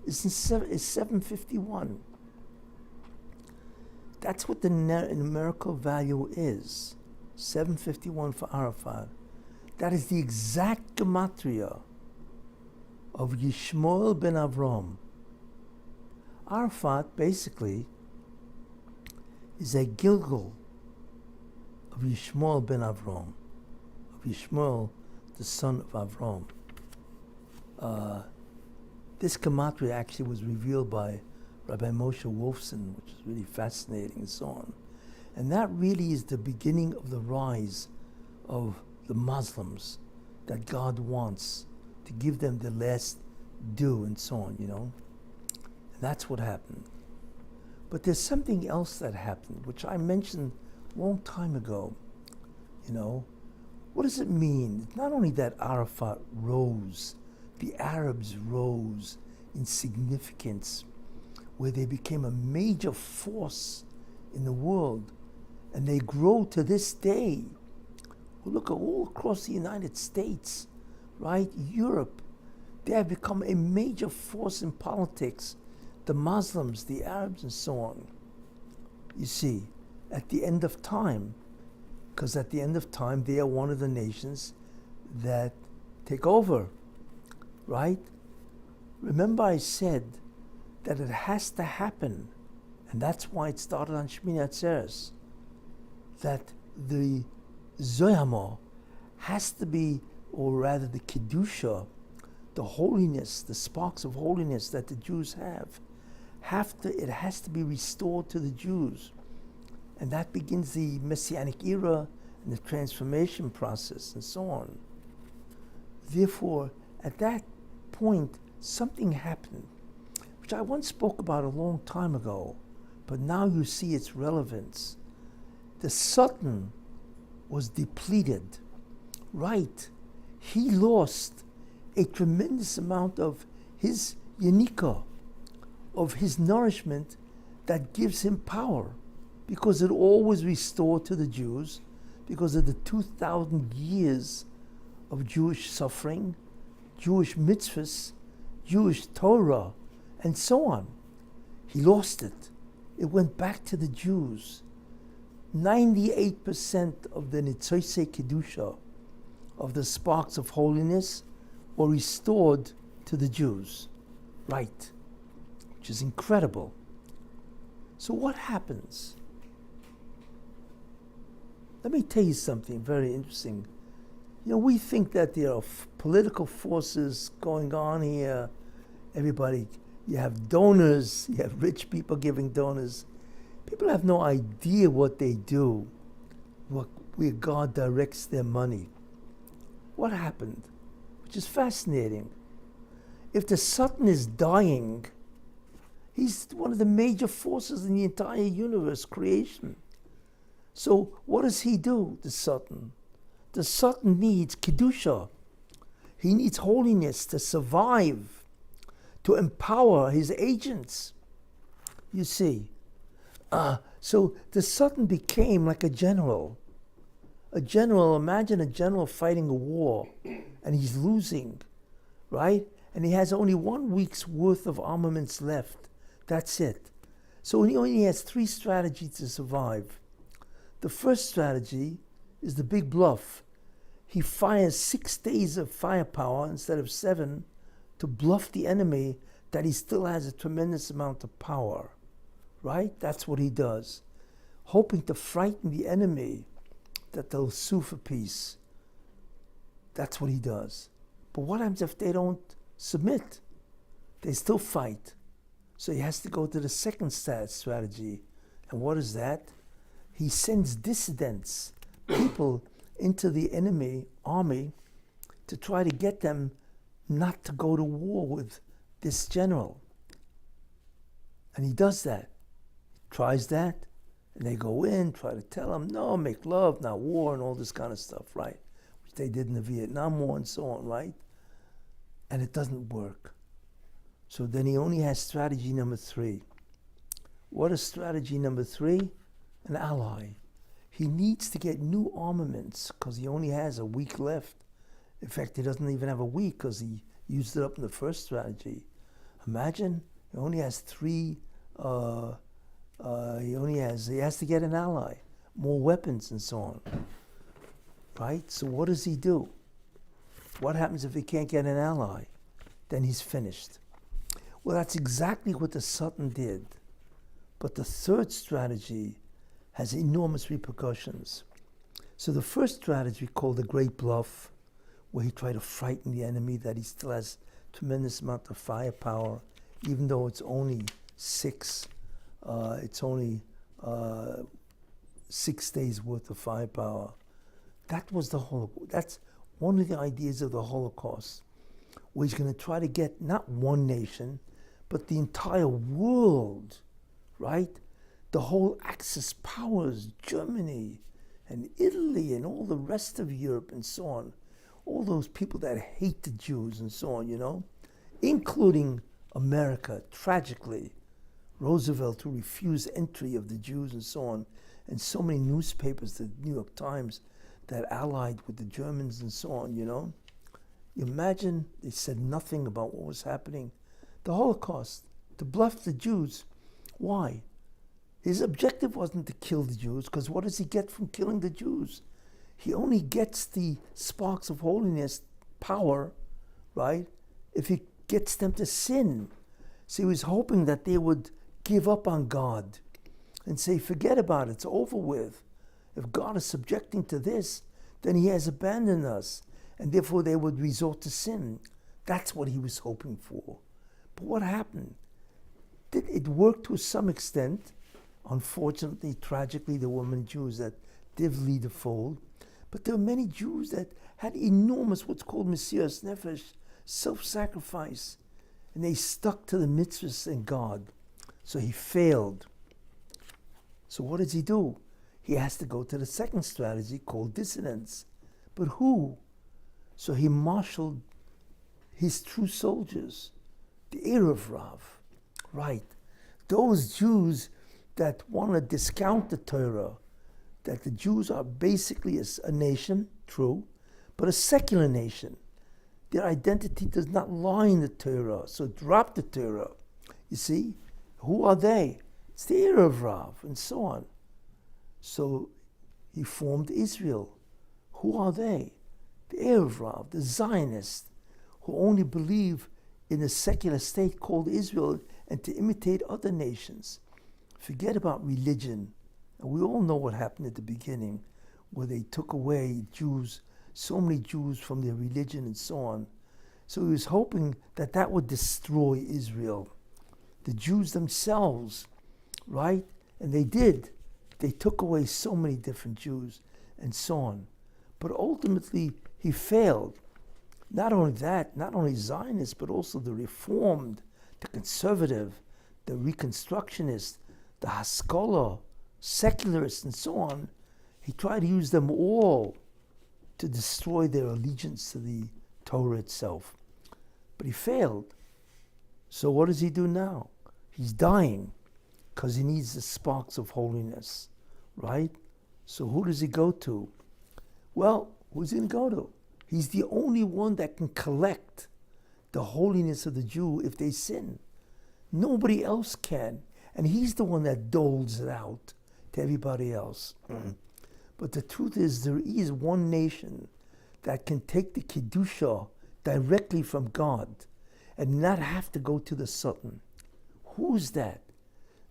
is 751. That's what the numerical value is, 751 for Arafat. That is the exact gematria of Yishmael ben Avram. Arafat basically is a Gilgal of Yishmael ben Avram, of Yishmael, the son of Avram. This gematria actually was revealed by Rabbi Moshe Wolfson, which is really fascinating and so on. And that really is the beginning of the rise of the Muslims that God wants to give them the last due and so on, And that's what happened. But there's something else that happened, which I mentioned a long time ago. What does it mean? It's not only that Arafat rose, the Arabs rose in significance, where they became a major force in the world, and they grow to this day. Well, look at all across the United States, right? Europe, they have become a major force in politics. The Muslims, the Arabs, and so on. You see, at the end of time, because at the end of time, they are one of the nations that take over, right? Remember I said that it has to happen, and that's why it started on Shmini Atzeres, that the Zoyama has to be, or rather the Kedusha, the holiness, the sparks of holiness that the Jews it has to be restored to the Jews. And that begins the Messianic era and the transformation process and so on. Therefore, at that point, something happened, which I once spoke about a long time ago, but now you see its relevance. The Sultan was depleted, right? He lost a tremendous amount of his yanika, of his nourishment that gives him power, because it all was restored to the Jews because of the 2,000 years of Jewish suffering, Jewish mitzvahs, Jewish Torah, and so on. He lost it. It went back to the Jews. 98% of the Nitzoisei Kedusha, of the sparks of holiness, were restored to the Jews. Right. Which is incredible. So what happens? Let me tell you something very interesting. We think that there are political forces going on here. Everybody, you have donors, you have rich people giving donors. People have no idea what they do, where God directs their money. What happened? Which is fascinating. If the Sultan is dying, he's one of the major forces in the entire universe, creation. So what does he do, the Sultan? The Sultan needs Kedusha. He needs holiness to survive, to empower his agents. You see. So the Sultan became like a general. A general, imagine a general fighting a war, and he's losing, right? And he has only 1 week's worth of armaments left. That's it. So he only has 3 strategies to survive. The first strategy is the big bluff. He fires 6 days of firepower instead of 7 to bluff the enemy that he still has a tremendous amount of power, right? That's what he does, hoping to frighten the enemy that they'll sue for peace. That's what he does. But what happens if they don't submit? They still fight. So he has to go to the second strategy. And what is that? He sends dissidents, people into the enemy army to try to get them not to go to war with this general. And he does that. tries that, and they go in, try to tell him, no, make love, not war, and all this kind of stuff, right? Which they did in the Vietnam War and so on, right? And it doesn't work. So then he only has strategy number 3. What is strategy number 3? An ally. He needs to get new armaments because he only has a week left. In fact, he doesn't even have a week because he used it up in the first strategy. Imagine, he only has 3, he has to get an ally, more weapons and so on. Right? So what does he do? What happens if he can't get an ally? Then he's finished. Well, that's exactly what the Sultan did. But the third strategy has enormous repercussions. So the first strategy, called the Great Bluff, where he tried to frighten the enemy that he still has tremendous amount of firepower, even though it's only 6 days worth of firepower. That was the Holocaust. That's one of the ideas of the Holocaust, where he's going to try to get not one nation, but the entire world, right? The whole Axis powers, Germany and Italy and all the rest of Europe and so on, all those people that hate the Jews and so on, including America, tragically. Roosevelt, who refused entry of the Jews and so on, and so many newspapers, the New York Times, that allied with the Germans and so on, You imagine they said nothing about what was happening. The Holocaust, to bluff the Jews. Why? His objective wasn't to kill the Jews, because what does he get from killing the Jews? He only gets the sparks of holiness, power, right, if he gets them to sin. So he was hoping that they would give up on God and say, forget about it, it's over with. If God is subjecting to this, then he has abandoned us, and therefore they would resort to sin. That's what he was hoping for. But what happened? It worked to some extent. Unfortunately, tragically, there were many Jews that did leave the fold, but there were many Jews that had enormous, what's called Messias Nefesh, self-sacrifice, and they stuck to the mitzvahs and God. So he failed. So what does he do? He has to go to the second strategy called dissidence. But who? So he marshaled his true soldiers, the Erev Rav, right? Those Jews that want to discount the Torah, that the Jews are basically a nation, true, but a secular nation. Their identity does not lie in the Torah, so drop the Torah. You see, who are they? It's the Erev Rav, and so on. So he formed Israel. Who are they? The Erev Rav, the Zionists, who only believe in a secular state called Israel and to imitate other nations. Forget about religion. And we all know what happened at the beginning, where they took away Jews, so many Jews from their religion and so on. So he was hoping that that would destroy Israel. The Jews themselves, right? And they did. They took away so many different Jews and so on. But ultimately, he failed. Not only that, not only Zionists, but also the Reformed, the Conservative, the Reconstructionist, the Haskalah, secularists, and so on. He tried to use them all to destroy their allegiance to the Torah itself. But he failed. So what does he do now? He's dying because he needs the sparks of holiness, right? So who does he go to? Well, who's he going to go to? He's the only one that can collect the holiness of the Jew if they sin. Nobody else can. And he's the one that doles it out to everybody else. But the truth is, there is one nation that can take the Kedusha directly from God and not have to go to the Sultan. Who's that?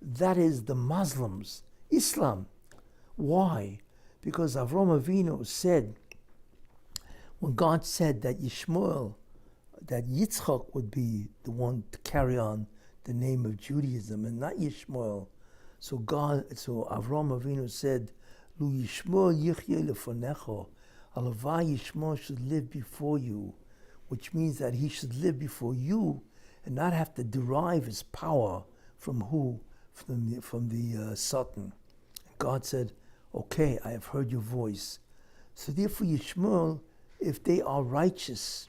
That is the Muslims, Islam. Why? Because Avram Avinu said, when God said that Yishmael, that Yitzchak would be the one to carry on the name of Judaism and not Yishmael. So Avram Avinu said, Lu Yishmael yichyeh lefonecho, Alavai Yishmael should live before you, which means that he should live before you and not have to derive his power from who? from the Satan. God said, okay, I have heard your voice. So therefore Yishmael, if they are righteous,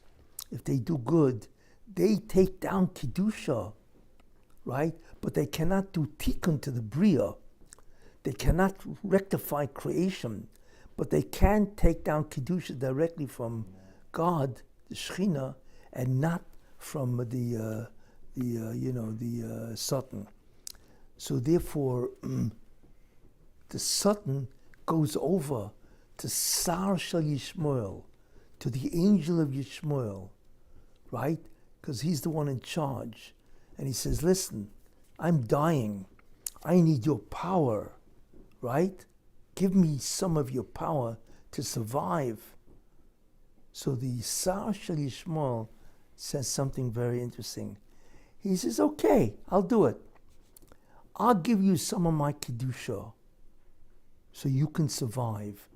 if they do good, they take down Kedusha, right? But they cannot do tikkun to the Bria. They cannot rectify creation, but they can take down Kedusha directly from God, the Shekhinah, and not from the Satan. So therefore, the Satan goes over to Sar Shel Yishmael, to the angel of Yishmael, right? Because he's the one in charge. And he says, listen, I'm dying. I need your power, right? Give me some of your power to survive. So the Sar Shel Yishmael says something very interesting. He says, okay, I'll do it. I'll give you some of my Kedusha so you can survive.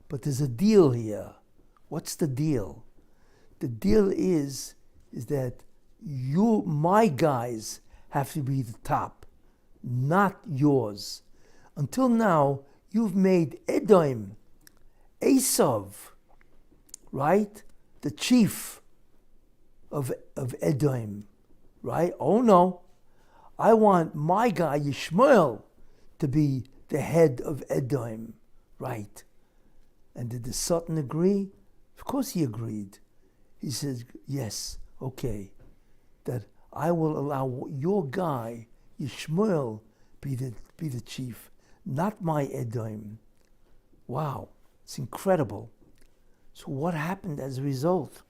But there's a deal here. What's the deal? The deal is that you, my guys, have to be the top, not yours. Until now, you've made Edom, Esav, right? The chief of Edom, right? Oh no, I want my guy Yishmael to be the head of Edom, right? And did the Satan agree? Of course he agreed. He says, yes, okay, that I will allow your guy Yishmael be the chief, not my Edom. Wow, it's incredible. So what happened as a result?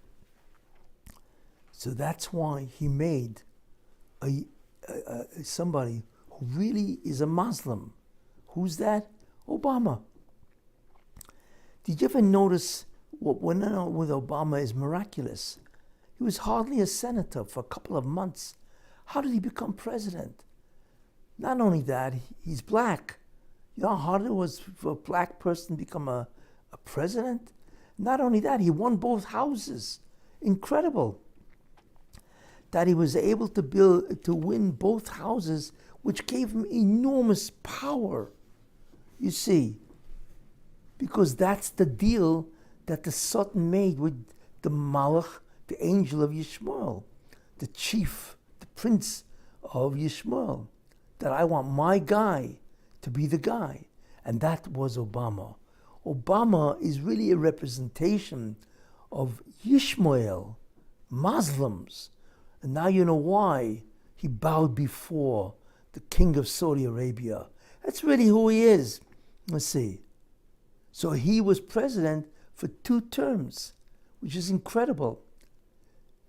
So that's why he made somebody who really is a Muslim. Who's that? Obama. Did you ever notice what went on with Obama is miraculous? He was hardly a senator for a couple of months. How did he become president? Not only that, he's black. You know how hard it was for a black person to become a president? Not only that, he won both houses. Incredible. That he was able to win both houses, which gave him enormous power. You see, because that's the deal that the Satan made with the Malach, the angel of Yishmael, the chief, the prince of Yishmael, that I want my guy to be the guy. And that was Obama. Obama is really a representation of Yishmael, Muslims. And now you know why he bowed before the king of Saudi Arabia. That's really who he is. Let's see. So he was president for 2 terms, which is incredible,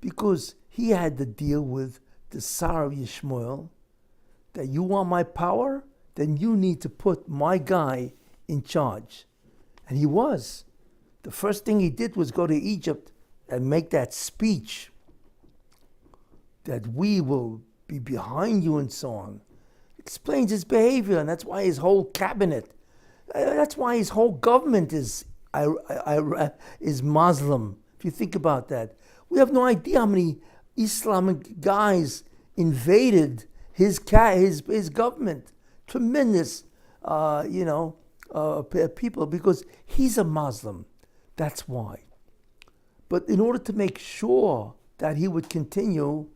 because he had to deal with the Sar of Yishmael, that you want my power, then you need to put my guy in charge. And he was. The first thing he did was go to Egypt and make that speech that we will be behind you and so on. Explains his behavior, and that's why his whole cabinet, that's why his whole government is Muslim. If you think about that, we have no idea how many Islamic guys invaded his government. Tremendous, people, because he's a Muslim. That's why. But in order to make sure that he would continue,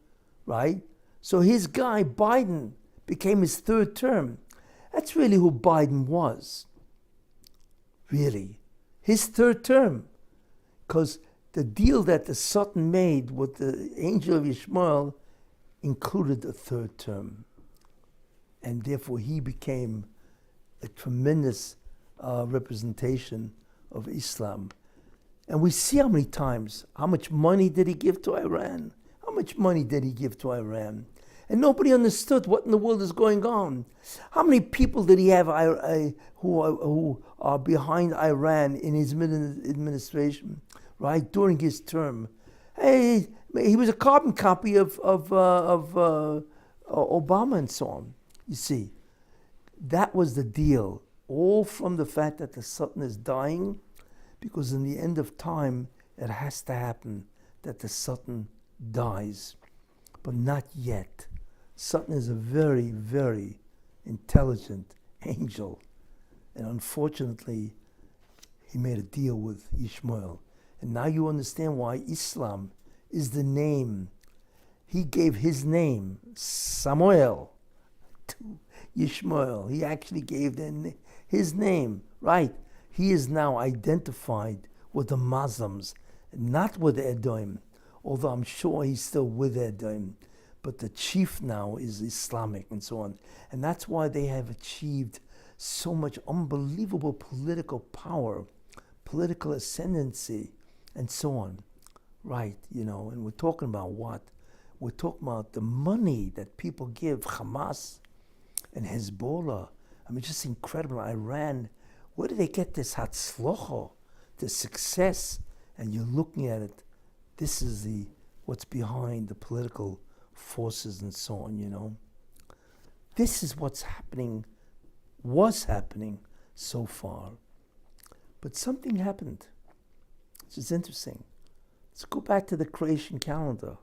right? So his guy, Biden, became his 3rd term. That's really who Biden was. Really. His 3rd term. Because the deal that the Satan made with the angel of Yishmael included a 3rd term. And therefore he became a tremendous representation of Islam. And we see how many times, how much money did he give to Iran? How much money did he give to Iran? And nobody understood what in the world is going on. How many people did he have who are behind Iran in his administration, right, during his term? Hey, he was a carbon copy of Obama and so on. You see, that was the deal, all from the fact that the Satan is dying, because in the end of time, it has to happen that the Satan dies, but not yet. Satan is a very, very intelligent angel. And unfortunately, he made a deal with Ishmael. And now you understand why Islam is the name. He gave his name, Samuel, to Ishmael. He actually gave his name, right? He is now identified with the Muslims, not with Edom, although I'm sure he's still with Edom. But the chief now is Islamic and so on. And that's why they have achieved so much unbelievable political power, political ascendancy, and so on. Right, and we're talking about what? We're talking about the money that people give Hamas and Hezbollah. I mean, just incredible. Iran, where do they get this hatzlocha, this success? And you're looking at it, this is what's behind the political forces and so on, This is what's happening, was happening so far. But something happened. This is interesting. Let's go back to the creation calendar.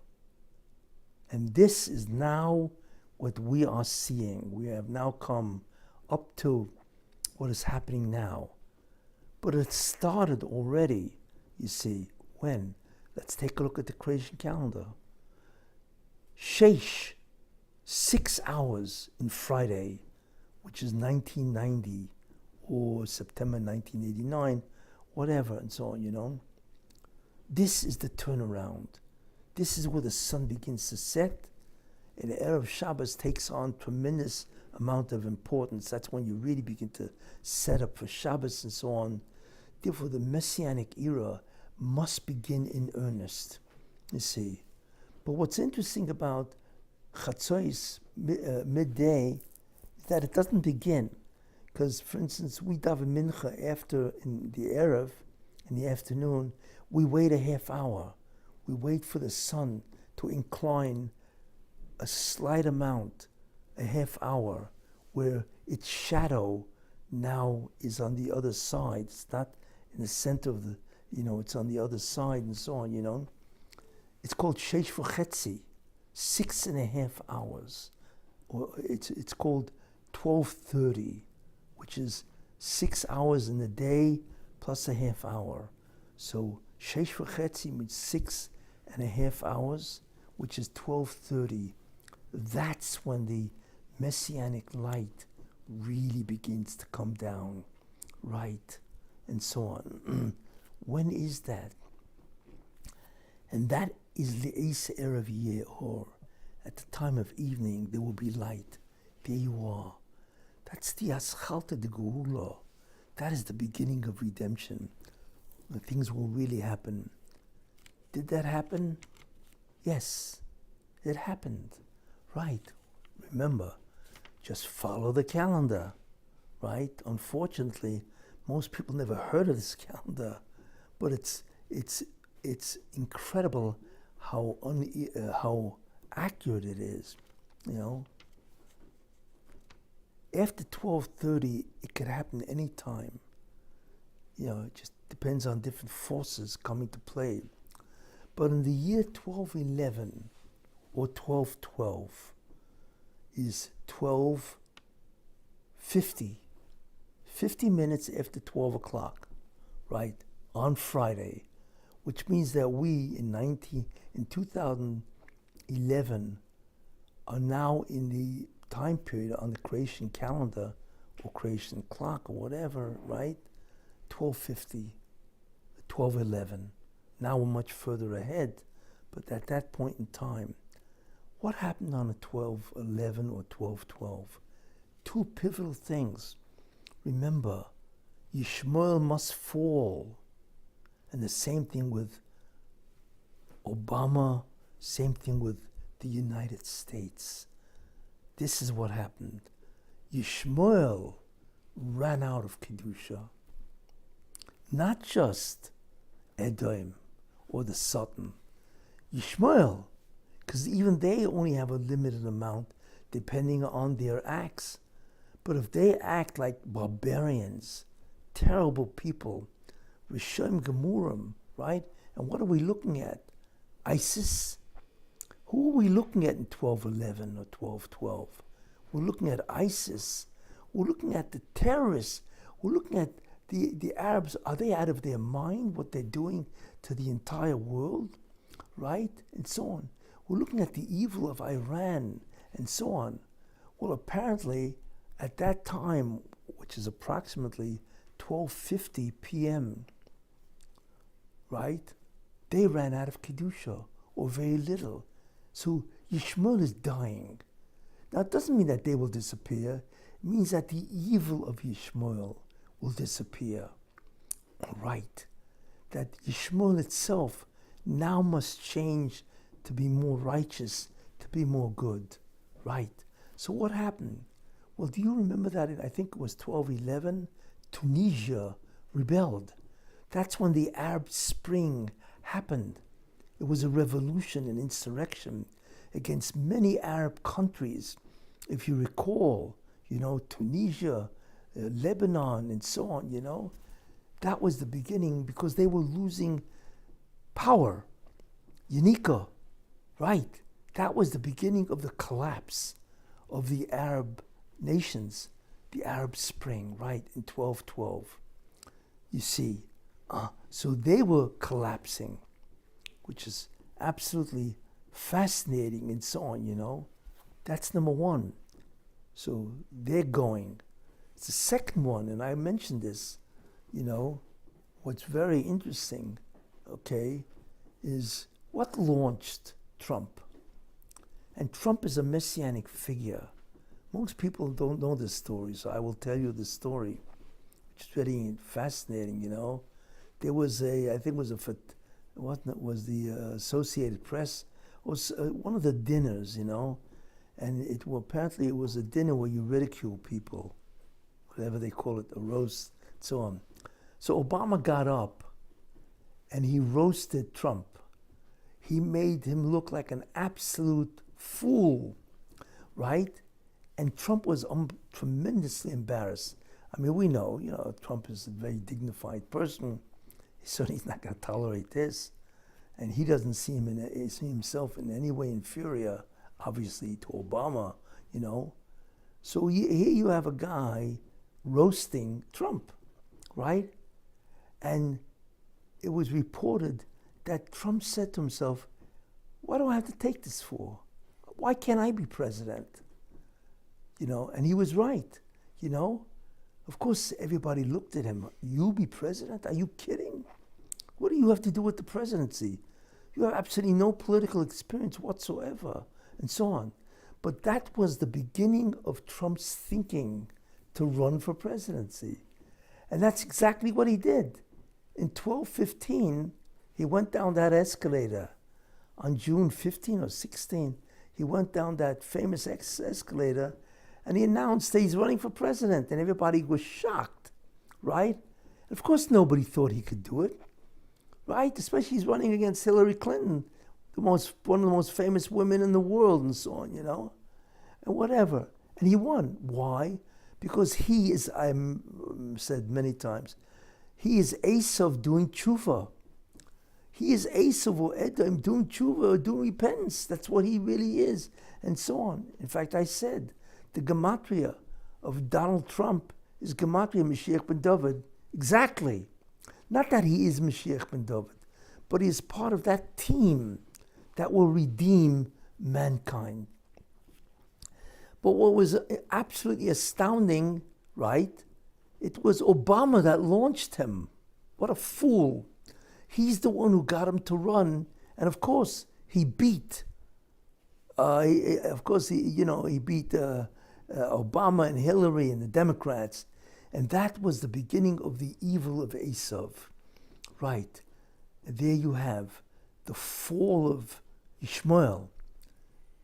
And this is now what we are seeing. We have now come up to what is happening now. But it started already, you see, when? Let's take a look at the creation calendar. 6 hours in Friday, which is 1990 or September 1989, whatever, and so on, This is the turnaround. This is where the sun begins to set, and Erev Shabbos takes on tremendous amount of importance. That's when you really begin to set up for Shabbos and so on. Therefore, the Messianic era must begin in earnest, you see. But what's interesting about Chatzos, midday, is that it doesn't begin. Because, for instance, we daven mincha after, in the Erev, in the afternoon, we wait a half hour. We wait for the sun to incline a slight amount, a half hour, where its shadow now is on the other side. It's not in the center of the, it's on the other side and so on, It's called 6.5, 6.5 hours. Or it's called 12:30, which is 6 hours in the day plus a half hour. So 6.5 means 6.5 hours, which is 12:30. That's when the Messianic light really begins to come down, right, and so on. When is that? And that is Le'is Erev Ye'or. At the time of evening, there will be light. There you are. That's the Aschalta de Geulah. That is the beginning of redemption. When things will really happen. Did that happen? Yes, it happened. Right. Remember, just follow the calendar. Right? Unfortunately, most people never heard of this calendar, but it's incredible how accurate it is. After 12:30, it could happen any time. It just depends on different forces coming to play. But in the year 1211 or 1212 is 12:50, 50 minutes after 12 o'clock, right, on Friday, which means that we in 2011 are now in the time period on the creation calendar or creation clock or whatever, right? 12:50, 12:11. Now we're much further ahead, but at that point in time, what happened on a 12:11 or 12:12? Two pivotal things. Remember, Yishmael must fall. And the same thing with Obama, same thing with the United States. This is what happened. Yishmael ran out of Kedusha. Not just Edom or the Sultan. Yishmael, because even they only have a limited amount depending on their acts. But if they act like barbarians, terrible people, Rishon Gemurim, right? And what are we looking at? ISIS? Who are we looking at in 1211 or 1212? We're looking at ISIS. We're looking at the terrorists. We're looking at the Arabs. Are they out of their mind, what they're doing to the entire world, right? And so on. We're looking at the evil of Iran and so on. Well, apparently, at that time, which is approximately 12:50 p.m., right, they ran out of Kedusha, or very little. So Yishmael is dying. Now, it doesn't mean that they will disappear. It means that the evil of Yishmael will disappear. Right. That Yishmael itself now must change to be more righteous, to be more good. Right. So what happened? Well, do you remember that I think it was 1211, Tunisia rebelled. That's when the Arab Spring happened. It was a revolution, an insurrection against many Arab countries. If you recall, Tunisia, Lebanon, and so on, that was the beginning because they were losing power. Unica, right? That was the beginning of the collapse of the Arab nations, the Arab Spring, right, in 1212. You see, so they were collapsing, which is absolutely fascinating and so on, That's number one. So they're going. It's the second one, and I mentioned this, what's very interesting, okay, is what launched Trump. And Trump is a Messianic figure. Most people don't know this story, so I will tell you the story, which is very fascinating, There was I think it was the Associated Press, was one of the dinners, and apparently it was a dinner where you ridicule people, whatever they call it, a roast, and so on. So Obama got up and he roasted Trump. He made him look like an absolute fool, right? And Trump was tremendously embarrassed. I mean, we know, Trump is a very dignified person. So he's not going to tolerate this. And he doesn't see himself in any way inferior, obviously, to Obama, So here you have a guy roasting Trump, right? And it was reported that Trump said to himself, what do I have to take this for? Why can't I be president? And he was right, Of course, everybody looked at him. You be president? Are you kidding? What do you have to do with the presidency? You have absolutely no political experience whatsoever, and so on. But that was the beginning of Trump's thinking to run for presidency. And that's exactly what he did. In 1215, he went down that escalator. On June 15 or 16, he went down that famous escalator and he announced that he's running for president, and everybody was shocked, right? And of course, nobody thought he could do it, right? Especially he's running against Hillary Clinton, one of the most famous women in the world, and so on, and whatever. And he won. Why? Because he is, I've said many times, he is Esav doing tshuva. He is Esav or Edom doing tshuva or doing repentance. That's what he really is, and so on. In fact, I said, the gematria of Donald Trump is gematria Mashiach ben David. Exactly. Not that he is Mashiach ben David, but he is part of that team that will redeem mankind. But what was absolutely astounding, right? It was Obama that launched him. What a fool. He's the one who got him to run. And of course, he beat. He beat Obama and Hillary and the Democrats. And that was the beginning of the evil of Esav. Right. And there you have the fall of Ishmael,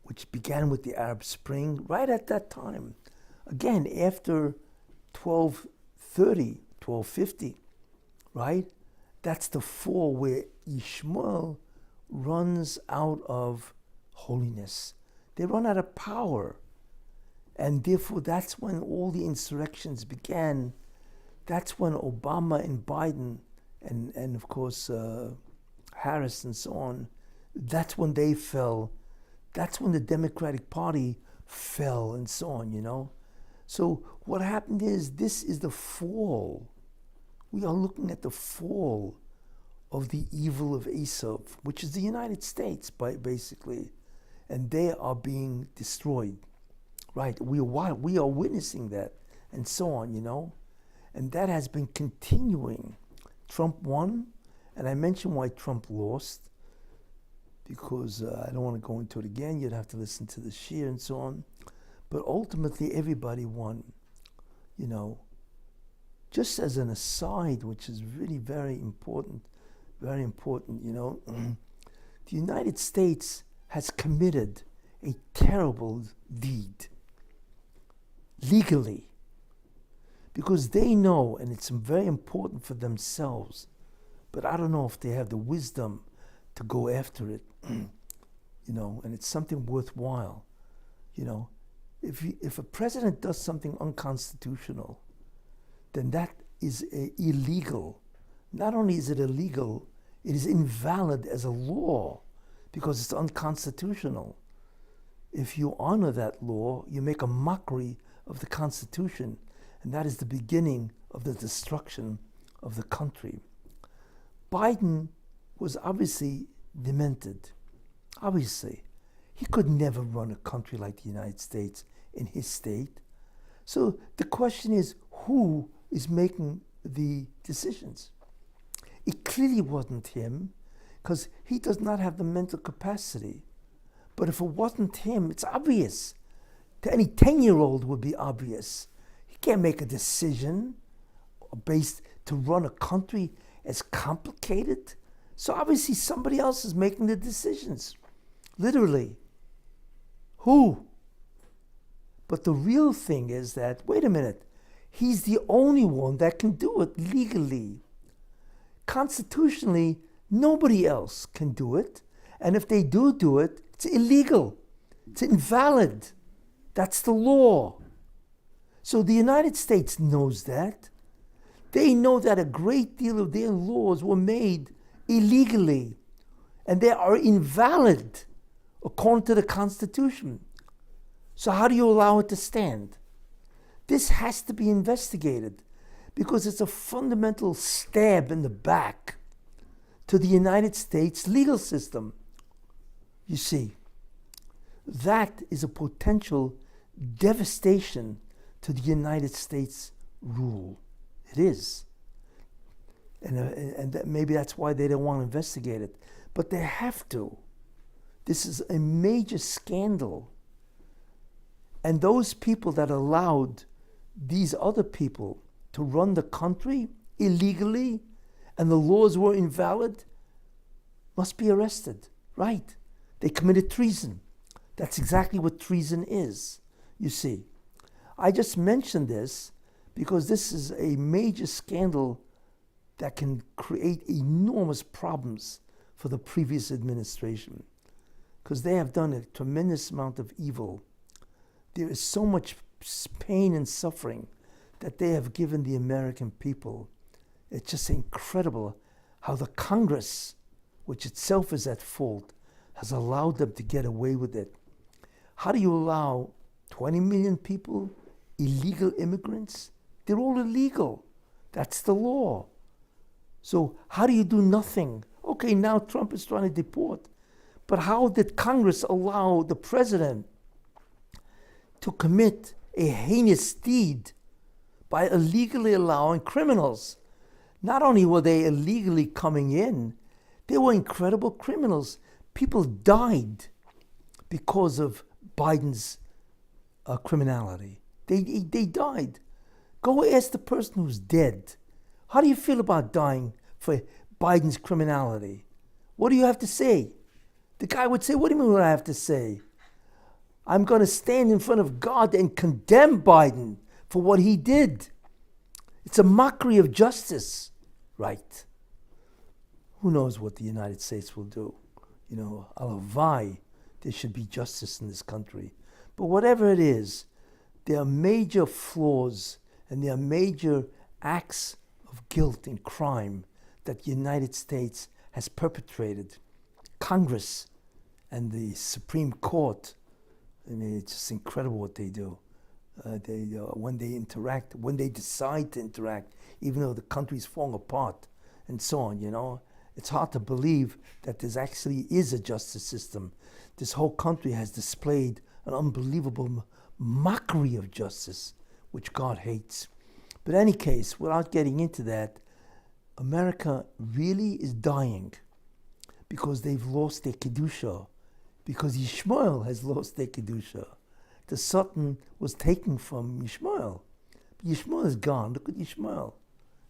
which began with the Arab Spring right at that time. Again, after 1230, 1250, right? That's the fall where Ishmael runs out of holiness. They run out of power. And therefore, that's when all the insurrections began. That's when Obama and Biden and of course, Harris and so on, that's when they fell. That's when the Democratic Party fell and so on. So what happened is, this is the fall. We are looking at the fall of the evil of Esau, which is the United States, basically. And they are being destroyed, right? We are witnessing that, and so on, And that has been continuing. Trump won, and I mentioned why Trump lost, because I don't want to go into it again. You'd have to listen to the shir and so on. But ultimately, everybody won, Just as an aside, which is really very important, the United States has committed a terrible deed, legally, because they know, and it's very important for themselves, but I don't know if they have the wisdom to go after it, and it's something worthwhile. If a president does something unconstitutional, then that is illegal. Not only is it illegal, it is invalid as a law because it's unconstitutional. If you honor that law, you make a mockery of the Constitution, and that is the beginning of the destruction of the country. Biden was obviously demented. Obviously. He could never run a country like the United States in his state. So the question is, who is making the decisions? It clearly wasn't him, because he does not have the mental capacity. But if it wasn't him, it's obvious. To any 10-year-old would be obvious. He can't make a decision based to run a country as complicated. So obviously somebody else is making the decisions. Literally. Who? But the real thing is that, wait a minute, he's the only one that can do it legally. Constitutionally, nobody else can do it. And if they do it, it's illegal. It's invalid. That's the law. So the United States knows that. They know that a great deal of their laws were made illegally. And they are invalid according to the Constitution. So how do you allow it to stand? This has to be investigated because it's a fundamental stab in the back to the United States legal system. You see, that is a potential devastation to the United States rule. It is. And maybe that's why they don't want to investigate it. But they have to. This is a major scandal. And those people that allowed these other people to run the country illegally and the laws were invalid must be arrested, right? They committed treason. That's exactly what treason is, you see. I just mentioned this because this is a major scandal that can create enormous problems for the previous administration, because they have done a tremendous amount of evil. There is so much pain and suffering that they have given the American people. It's just incredible how the Congress, which itself is at fault, has allowed them to get away with it. How do you allow 20 million people, illegal immigrants? They're all illegal. That's the law. So how do you do nothing? Okay, now Trump is trying to deport. But how did Congress allow the president to commit a heinous deed by illegally allowing criminals? Not only were they illegally coming in, they were incredible criminals. People died because of Biden's criminality. They died. Go ask the person who's dead. How do you feel about dying for Biden's criminality? What do you have to say? The guy would say, what do you mean what I have to say? I'm going to stand in front of God and condemn Biden for what he did. It's a mockery of justice, right? Who knows what the United States will do? Alavai, there should be justice in this country. But whatever it is, there are major flaws and there are major acts of guilt and crime that the United States has perpetrated. Congress and the Supreme Court I mean, it's just incredible what they do. When they interact, when they decide to interact, even though the country's falling apart and so on, it's hard to believe that there actually is a justice system. This whole country has displayed an unbelievable mockery of justice, which God hates. But in any case, without getting into that, America really is dying because they've lost their Kedusha, because Yishmael has lost their Kedusha. The Satan was taken from Yishmael. Yishmael is gone. Look at Yishmael.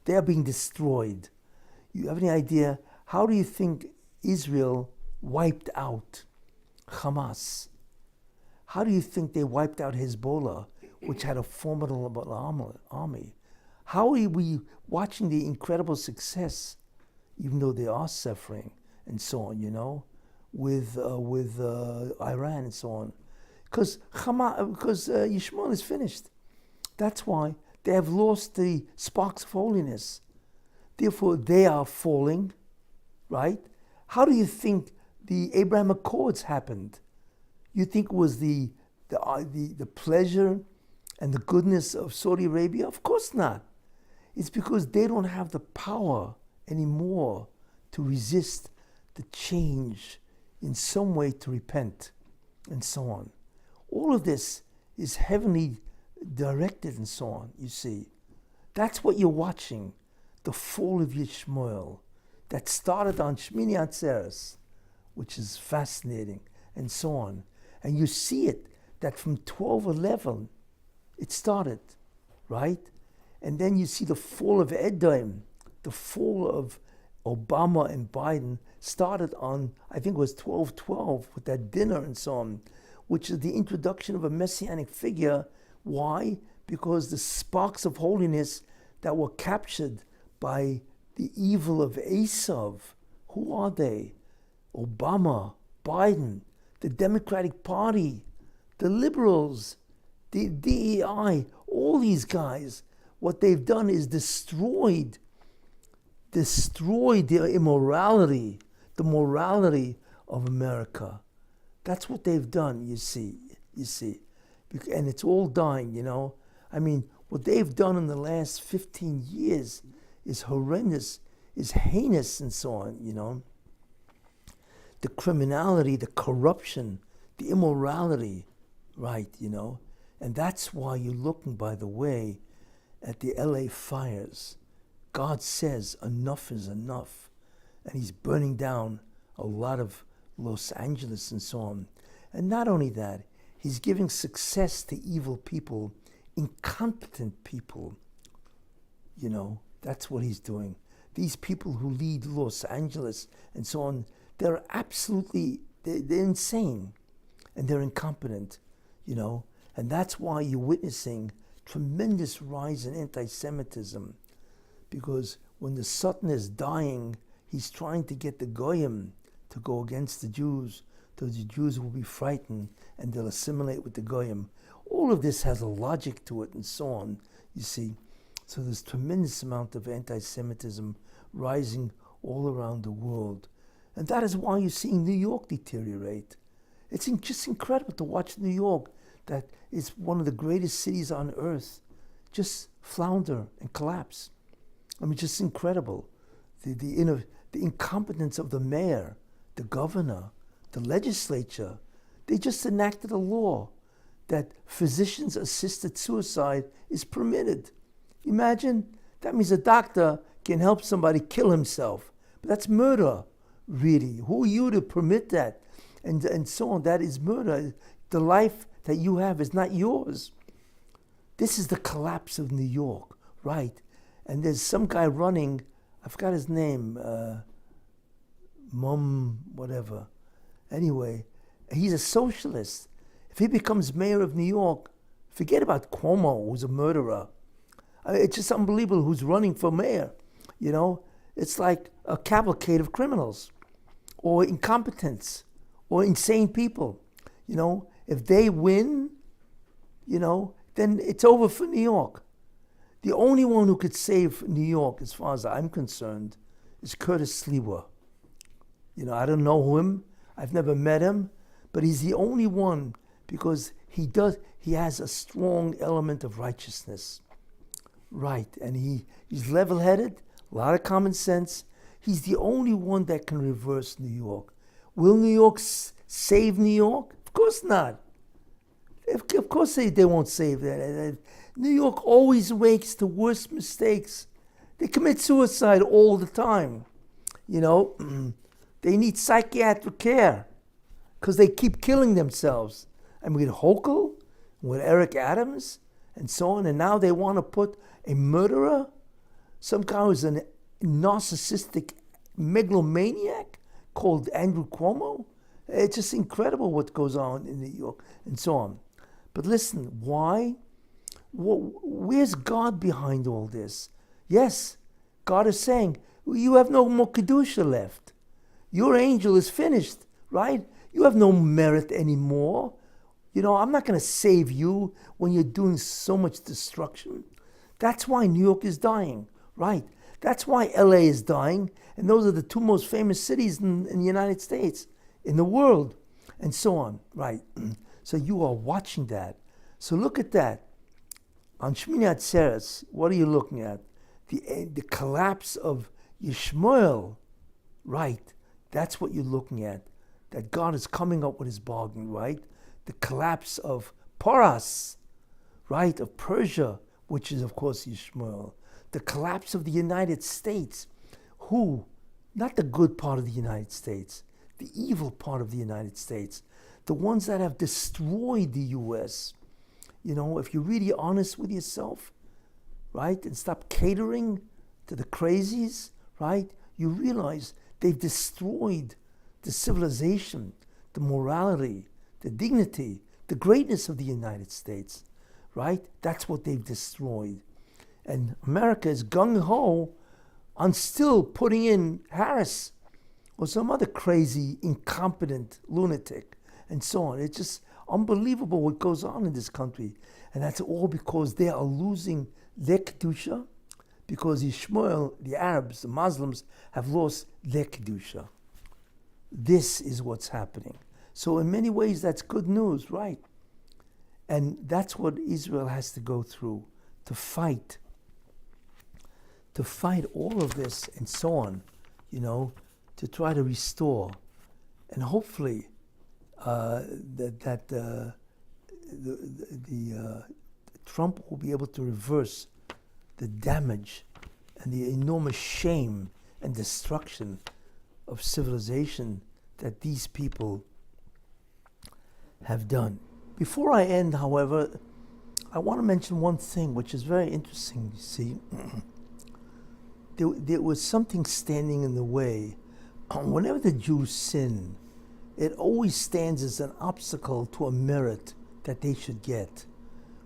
They are being destroyed. You have any idea, how do you think Israel wiped out Hamas? How do you think they wiped out Hezbollah, which had a formidable army? How are we watching the incredible success, even though they are suffering and so on, with Iran and so on? Because Yishmael is finished. That's why they have lost the sparks of holiness. Therefore, they are falling, right? How do you think the Abraham Accords happened? You think it was the pleasure and the goodness of Saudi Arabia? Of course not. It's because they don't have the power anymore to resist the change, in some way to repent, and so on. All of this is heavenly directed and so on, you see. That's what you're watching, the fall of Yishmael, that started on Shmini Atzeres, which is fascinating, and so on. And you see it, that from 1211, it started, right? And then you see the fall of Edom, the fall of Obama and Biden started on, I think it was 1212, with that dinner and so on, which is the introduction of a Messianic figure. Why? Because the sparks of holiness that were captured by the evil of Esav, who are they? Obama, Biden, the Democratic Party, the liberals, the DEI, all these guys, what they've done is destroyed the immorality, the morality of America. That's what they've done, you see. And it's all dying, I mean, what they've done in the last 15 years is horrendous, is heinous and so on, The criminality, the corruption, the immorality, right, And that's why you're looking, by the way, at the LA fires. God says enough is enough. And he's burning down a lot of Los Angeles and so on. And not only that, he's giving success to evil people, incompetent people. That's what he's doing. These people who lead Los Angeles and so on, they're insane. And they're incompetent, And that's why you're witnessing tremendous rise in anti-Semitism. Because when the Satan is dying, he's trying to get the Goyim to go against the Jews, so the Jews will be frightened and they'll assimilate with the Goyim. All of this has a logic to it and so on, you see. So there's tremendous amount of anti-Semitism rising all around the world. And that is why you're seeing New York deteriorate. It's just incredible to watch New York, that is one of the greatest cities on earth, just flounder and collapse. I mean, just incredible. The incompetence of the mayor, the governor, the legislature. They just enacted a law that physicians-assisted suicide is permitted. Imagine, that means a doctor can help somebody kill himself. But that's murder, really. Who are you to permit that? And so on, that is murder. The life that you have is not yours. This is the collapse of New York, right? And there's some guy running, I forgot his name, whatever. Anyway, he's a socialist. If he becomes mayor of New York, forget about Cuomo, who's a murderer. It's just unbelievable who's running for mayor. It's like a cavalcade of criminals or incompetence or insane people. If they win, then it's over for New York. The only one who could save New York, as far as I'm concerned, is Curtis Sliwa. I don't know him. I've never met him, but he's the only one because he has a strong element of righteousness. Right, and he's level-headed, a lot of common sense. He's the only one that can reverse New York. Will New York save New York? Of course not. Of course they won't save that. New York always makes the worst mistakes. They commit suicide all the time. You know, they need psychiatric care because they keep killing themselves. And with Hochul, with Eric Adams, and so on, and now they want to put a murderer, some guy who's a narcissistic megalomaniac called Andrew Cuomo. It's just incredible what goes on in New York, and so on. But listen, why? Where's God behind all this? Yes, God is saying, you have no more Kedusha left. Your angel is finished, right? You have no merit anymore. You know, I'm not going to save you when you're doing so much destruction. That's why New York is dying, right? That's why LA is dying, and those are the two most famous cities in the United States, in the world, and so on, right? So you are watching that. So look at that. On Shmini Atzeres, what are you looking at? The collapse of Yishmael, right? That's what you're looking at. That God is coming up with his bargain, right? The collapse of Paras, right? Of Persia, which is, of course, Yishmael. The collapse of the United States. Who? Not the good part of the United States, the evil part of the United States. The ones that have destroyed the U.S. You know, if you're really honest with yourself, right, and stop catering to the crazies, right, you realize they've destroyed the civilization, the morality, the dignity, the greatness of the United States, right? That's what they've destroyed. And America is gung-ho on still putting in Harris or some other crazy, incompetent lunatic, and so on. It's just unbelievable what goes on in this country. And that's all because they are losing their Kedusha, because Yishmael, the Arabs, the Muslims, have lost their Kedusha. This is what's happening. So in many ways, that's good news, right? And that's what Israel has to go through, to fight all of this and so on, you know, to try to restore. And hopefully Trump will be able to reverse the damage and the enormous shame and destruction of civilization that these people have done. Before I end, however, I want to mention one thing which is very interesting. You see, there was something standing in the way. Whenever the Jews sin, it always stands as an obstacle to a merit that they should get.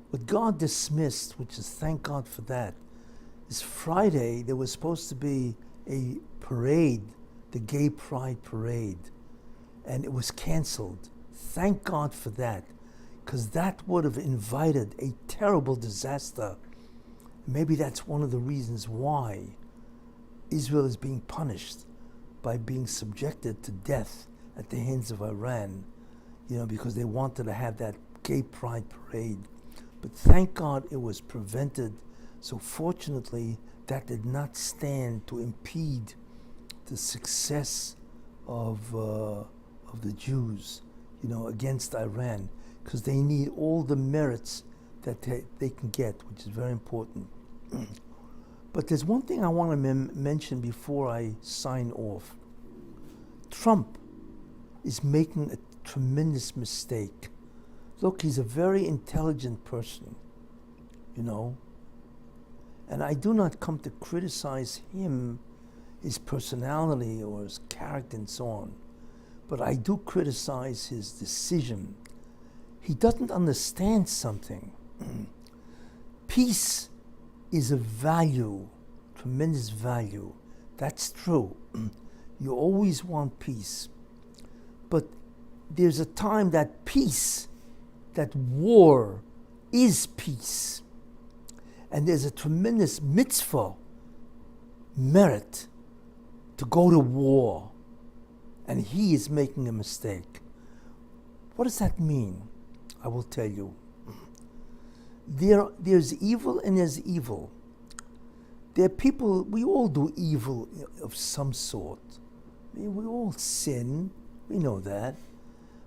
What God dismissed, which is thank God for that, is Friday there was supposed to be a parade, the Gay Pride Parade, and it was canceled. Thank God for that, because that would have invited a terrible disaster. Maybe that's one of the reasons why Israel is being punished by being subjected to death at the hands of Iran, you know, because they wanted to have that Gay Pride Parade. But thank God it was prevented. So fortunately, that did not stand to impede the success of the Jews, you know, against Iran, because they need all the merits that they can get, which is very important. But there's one thing I want to mention before I sign off. Trump is making a tremendous mistake. Look, he's a very intelligent person, you know, and I do not come to criticize him, his personality or his character and so on, but I do criticize his decision. He doesn't understand something. Peace is a value, tremendous value. That's true. You always want peace. But there's a time that peace, that war is peace. And there's a tremendous mitzvah, merit, to go to war. And he is making a mistake. What does that mean? I will tell you. There's evil and there's evil. There are people, we all do evil of some sort. I mean, we all sin, we know that.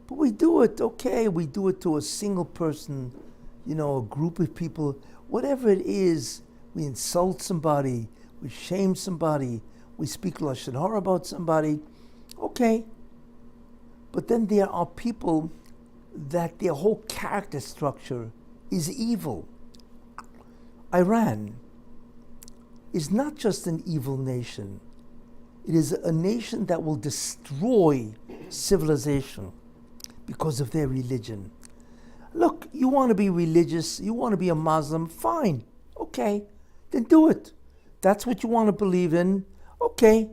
But we do it, okay, we do it to a single person, a group of people, whatever it is. We insult somebody, we shame somebody, we speak lashon hara about somebody, okay. But then there are people that their whole character structure is evil. Iran is not just an evil nation. It is a nation that will destroy civilization because of their religion. Look, you want to be religious, you want to be a Muslim, fine, okay, then do it. That's what you want to believe in, okay.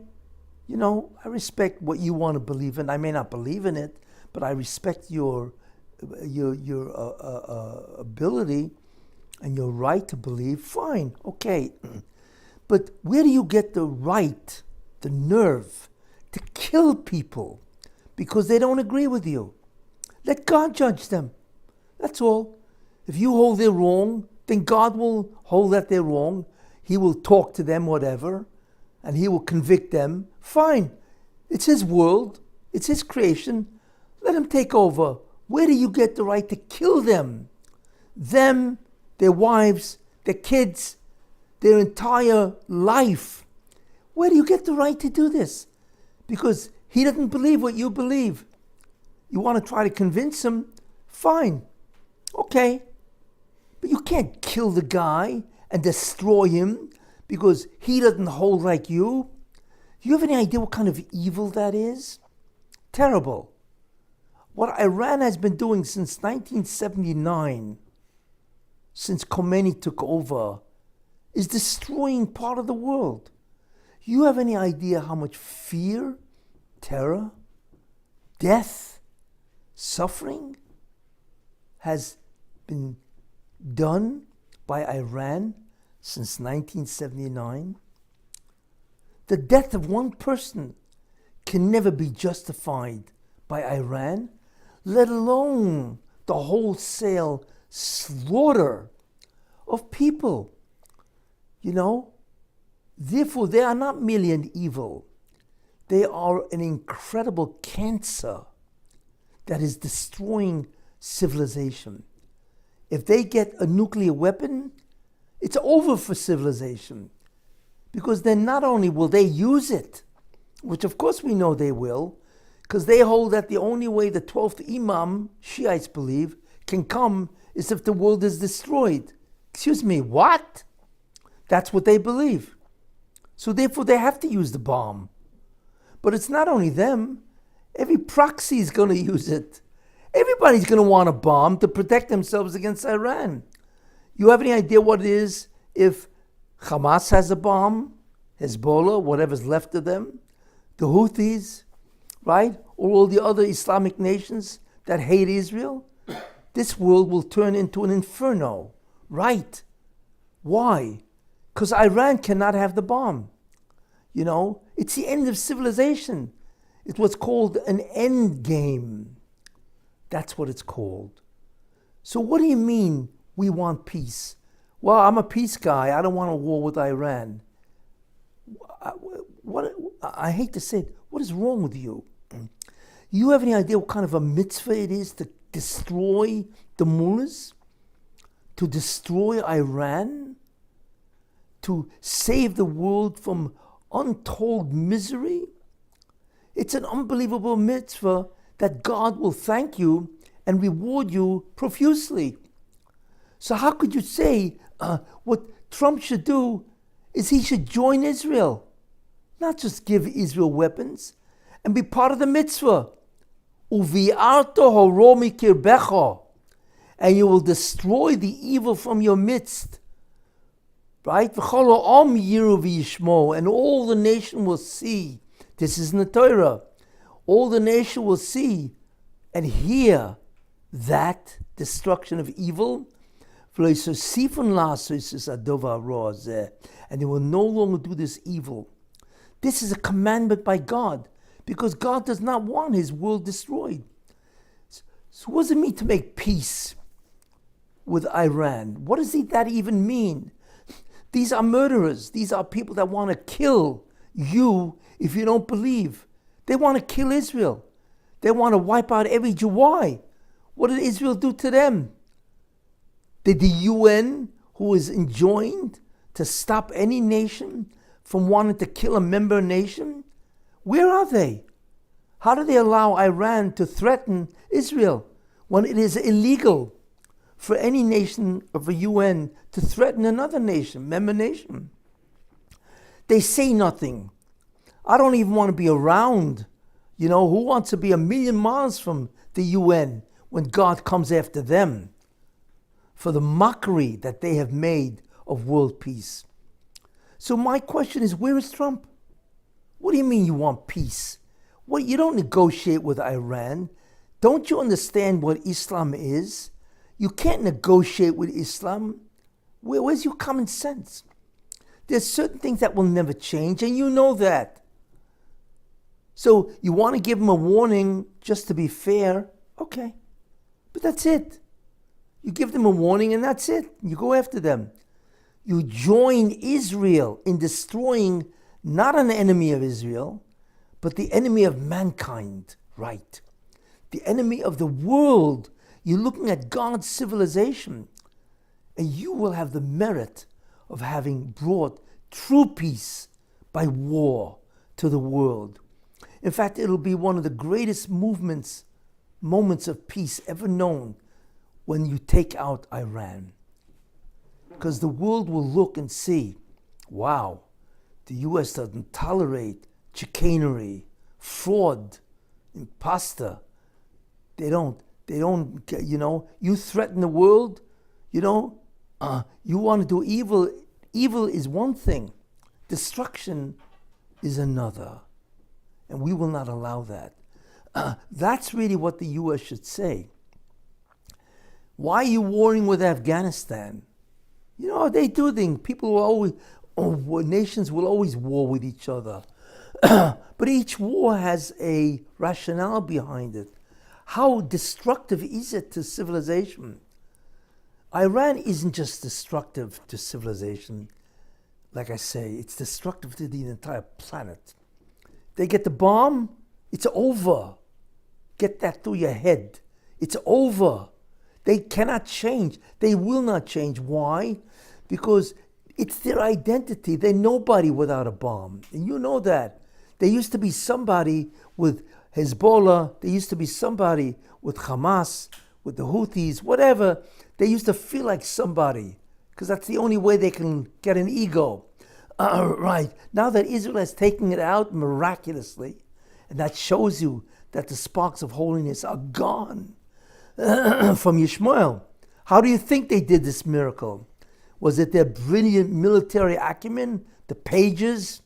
I respect what you want to believe in. I may not believe in it, but I respect your ability and your right to believe, fine, okay. But where do you get the right, the nerve, to kill people because they don't agree with you? Let God judge them. That's all. If you hold they're wrong, then God will hold that they're wrong. He will talk to them, whatever, and He will convict them. Fine. It's His world. It's His creation. Let Him take over. Where do you get the right to kill them? Them, their wives, their kids, their entire life. Where do you get the right to do this? Because he doesn't believe what you believe. You want to try to convince him? Fine. Okay. But you can't kill the guy and destroy him because he doesn't hold like you. Do you have any idea what kind of evil that is? Terrible. What Iran has been doing since 1979, since Khomeini took over, is destroying part of the world. You have any idea how much fear, terror, death, suffering has been done by Iran since 1979? The death of one person can never be justified by Iran, let alone the wholesale slaughter of people. Therefore, they are not merely an evil. They are an incredible cancer that is destroying civilization. If they get a nuclear weapon, it's over for civilization. Because then not only will they use it, which of course we know they will, because they hold that the only way the 12th Imam, Shiites believe, can come is if the world is destroyed. Excuse me, what? That's what they believe. So therefore they have to use the bomb. But it's not only them. Every proxy is going to use it. Everybody's going to want a bomb to protect themselves against Iran. You have any idea what it is if Hamas has a bomb, Hezbollah, whatever's left of them, the Houthis, right? Or all the other Islamic nations that hate Israel? This world will turn into an inferno, right? Why? Because Iran cannot have the bomb. It's the end of civilization. It's what's called an end game. That's what it's called. So what do you mean we want peace? Well, I'm a peace guy. I don't want a war with Iran. I hate to say it. What is wrong with you? You have any idea what kind of a mitzvah it is to destroy the mullahs? To destroy Iran? To save the world from untold misery? It's an unbelievable mitzvah that God will thank you and reward you profusely. So how could you say what Trump should do is he should join Israel, not just give Israel weapons, and be part of the mitzvah. Uvi'arto horo mikirbecha, and you will destroy the evil from your midst. Right? V'chol ha'am yiru v'yishmo, and all the nation will see. This is in the Torah. All the nation will see and hear that destruction of evil. And they will no longer do this evil. This is a commandment by God, because God does not want his world destroyed. So what does it mean to make peace with Iran? What does that even mean? These are murderers. These are people that want to kill you if you don't believe. They want to kill Israel. They want to wipe out every Jew. Why? What did Israel do to them? Did the UN, who is enjoined to stop any nation from wanting to kill a member nation, where are they? How do they allow Iran to threaten Israel when it is illegal for any nation of the UN to threaten another nation, member nation? They say nothing. I don't even want to be around. Who wants to be a million miles from the UN when God comes after them for the mockery that they have made of world peace? So my question is, where is Trump? What do you mean you want peace? What, you don't negotiate with Iran. Don't you understand what Islam is? You can't negotiate with Islam. Where's your common sense? There's certain things that will never change, and you know that. So you want to give them a warning just to be fair? Okay. But that's it. You give them a warning and that's it. You go after them. You join Israel in destroying not an enemy of Israel, but the enemy of mankind, right? The enemy of the world. You're looking at God's civilization, and you will have the merit of having brought true peace by war to the world. In fact, it'll be one of the greatest moments of peace ever known when you take out Iran. Because the world will look and see, wow, the US doesn't tolerate chicanery, fraud, imposter. They don't, you threaten the world, you want to do evil. Evil is one thing. Destruction is another. And we will not allow that. That's really what the US should say. Why are you warring with Afghanistan? They do things. People will always, nations will always war with each other. But each war has a rationale behind it. How destructive is it to civilization? Iran isn't just destructive to civilization. Like I say, it's destructive to the entire planet. They get the bomb, it's over. Get that through your head. It's over. They cannot change. They will not change. Why? Because it's their identity. They're nobody without a bomb. And you know that. There used to be somebody with Hezbollah. There used to be somebody with Hamas, with the Houthis, whatever. They used to feel like somebody because that's the only way they can get an ego. Right. Now that Israel is taking it out miraculously, and that shows you that the sparks of holiness are gone from Yishmael. How do you think they did this miracle? Was it their brilliant military acumen, the pages,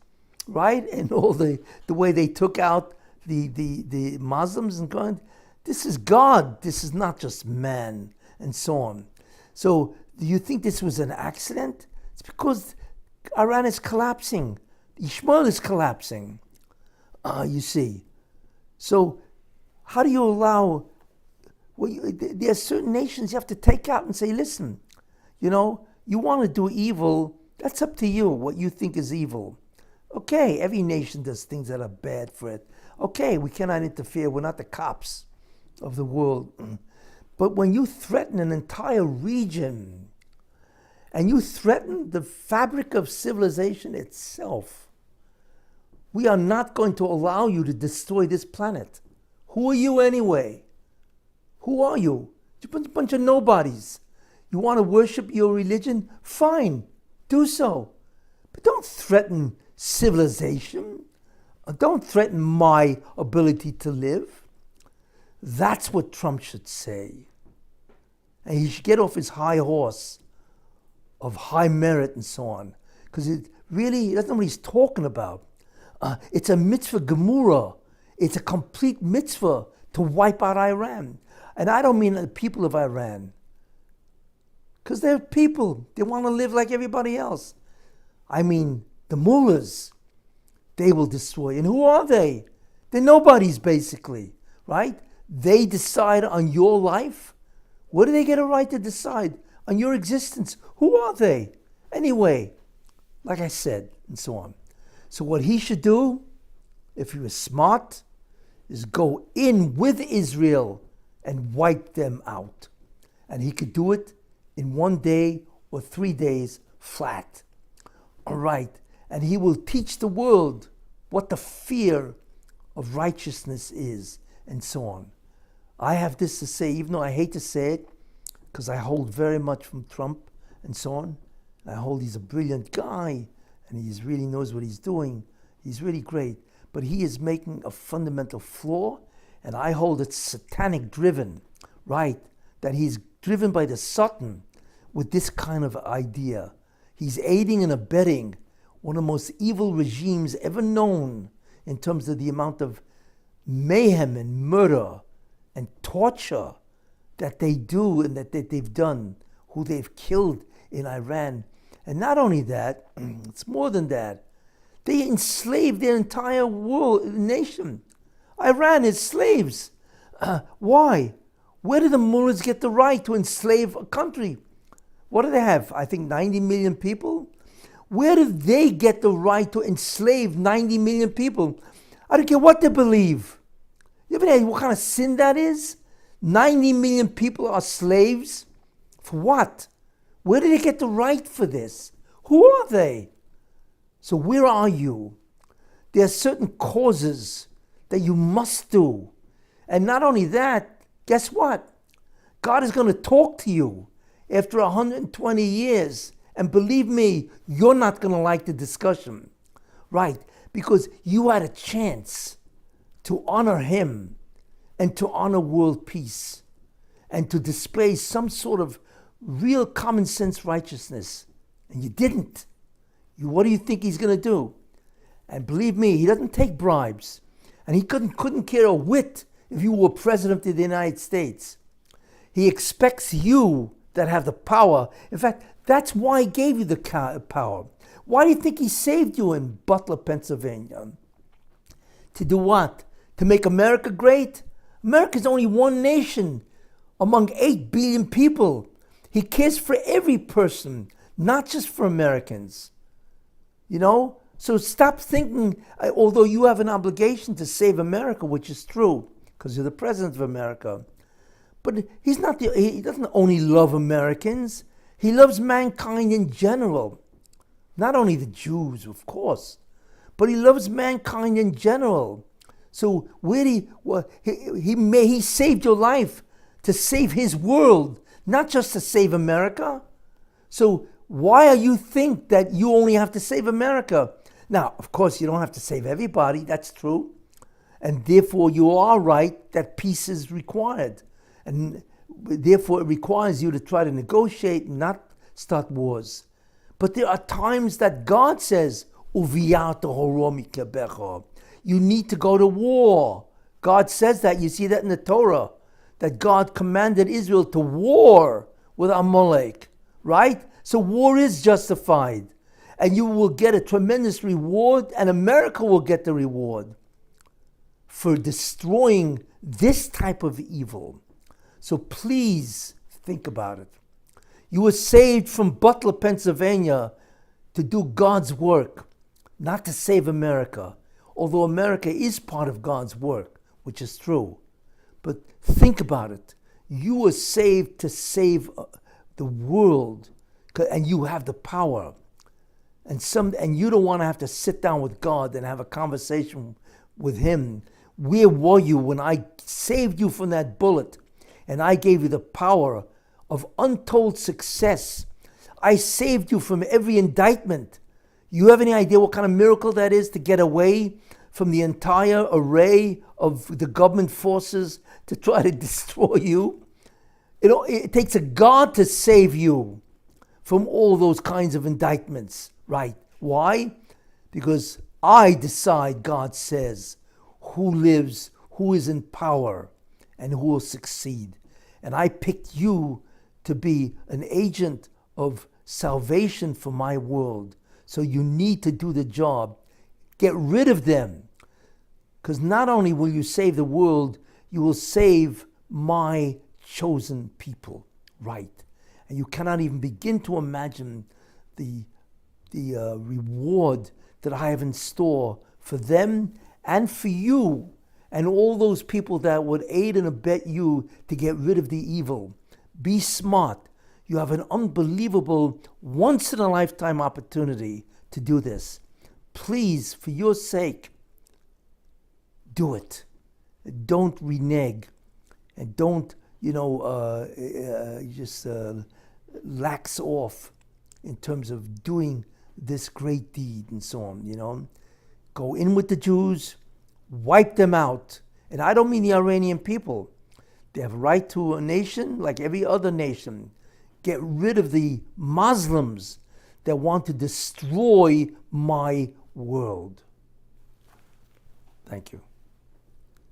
right? And all the way they took out the Muslims and going, this is God, this is not just man, and so on. So do you think this was an accident? It's because Iran is collapsing. Yishmael is collapsing, you see. So how do you allow, there are certain nations you have to take out and say, listen, you want to do evil, that's up to you, what you think is evil. Okay, every nation does things that are bad for it. Okay, we cannot interfere, we're not the cops of the world. But when you threaten an entire region, and you threaten the fabric of civilization itself, we are not going to allow you to destroy this planet. Who are you anyway? Who are you? You're a bunch of nobodies. You want to worship your religion? Fine, do so. But don't threaten civilization. Don't threaten my ability to live. That's what Trump should say. And he should get off his high horse of high merit and so on. Because it really, that's not what he's talking about. It's a mitzvah gemura. It's a complete mitzvah to wipe out Iran. And I don't mean the people of Iran. Because they're people. They want to live like everybody else. I mean, the mullahs, they will destroy. And who are they? They're nobodies, basically, right? they decide on your life? Where do they get a right to decide on your existence? Who are they? Anyway, like I said, and so on. So what he should do, if he was smart, is go in with Israel and wipe them out. And he could do it in 1 day or 3 days flat. All right. And he will teach the world what the fear of righteousness is, and so on. I have this to say, even though I hate to say it, because I hold very much from Trump and so on. I hold he's a brilliant guy, and he really knows what he's doing. He's really great. But he is making a fundamental flaw, and I hold it satanic driven, right? That he's driven by the Satan with this kind of idea. He's aiding and abetting one of the most evil regimes ever known in terms of the amount of mayhem and murder and torture that they do and that they've done, who they've killed in Iran. And not only that, it's more than that. They enslaved their entire world, nation. Iran is slaves. Why? Where did the mullahs get the right to enslave a country? What do they have? I think 90 million people? Where did they get the right to enslave 90 million people? I don't care what they believe. You ever know what kind of sin that is? 90 million people are slaves? For what? Where did they get the right for this? Who are they? So where are you? There are certain causes that you must do. And not only that, guess what? God is going to talk to you after 120 years. And believe me, you're not going to like the discussion. Right? Because you had a chance to honor him and to honor world peace and to display some sort of real common sense righteousness. And you didn't. What do you think he's going to do? And believe me, he doesn't take bribes. And he couldn't care a whit if you were president of the United States. He expects you that have the power. In fact, that's why he gave you the power. Why do you think he saved you in Butler, Pennsylvania? To do what? To make America great? America's only one nation among 8 billion people. He cares for every person, not just for Americans. You know? So stop thinking, although you have an obligation to save America, which is true, because you're the president of America. But he doesn't only love Americans. He loves mankind in general. Not only the Jews, of course, but he loves mankind in general. So he saved your life to save his world, not just to save America. So why do you think that you only have to save America? Now, of course, you don't have to save everybody. That's true. And therefore, you are right that peace is required. And therefore, it requires you to try to negotiate and not start wars. But there are times that God says, you need to go to war. God says that. You see that in the Torah, that God commanded Israel to war with Amalek, right? So war is justified. And you will get a tremendous reward, and America will get the reward for destroying this type of evil. So please think about it. You were saved from Butler, Pennsylvania to do God's work, not to save America. Although America is part of God's work, which is true. But think about it. You were saved to save the world, and you have the power. And you don't want to have to sit down with God and have a conversation with him. Where were you when I saved you from that bullet and I gave you the power of untold success? I saved you from every indictment. You have any idea what kind of miracle that is, to get away from the entire array of the government forces to try to destroy you? It takes a God to save you from all those kinds of indictments. Right. Why? Because I decide, God says, who lives, who is in power, and who will succeed. And I picked you to be an agent of salvation for my world. So you need to do the job. Get rid of them. Because not only will you save the world, you will save my chosen people, right? And you cannot even begin to imagine the reward that I have in store for them and for you and all those people that would aid and abet you to get rid of the evil. Be smart. You have an unbelievable, once-in-a-lifetime opportunity to do this. Please, for your sake, do it. Don't renege, and don't, just lax off in terms of doing this great deed and so on, Go in with the Jews, wipe them out. And I don't mean the Iranian people. They have a right to a nation like every other nation. Get rid of the Muslims that want to destroy my world. Thank you.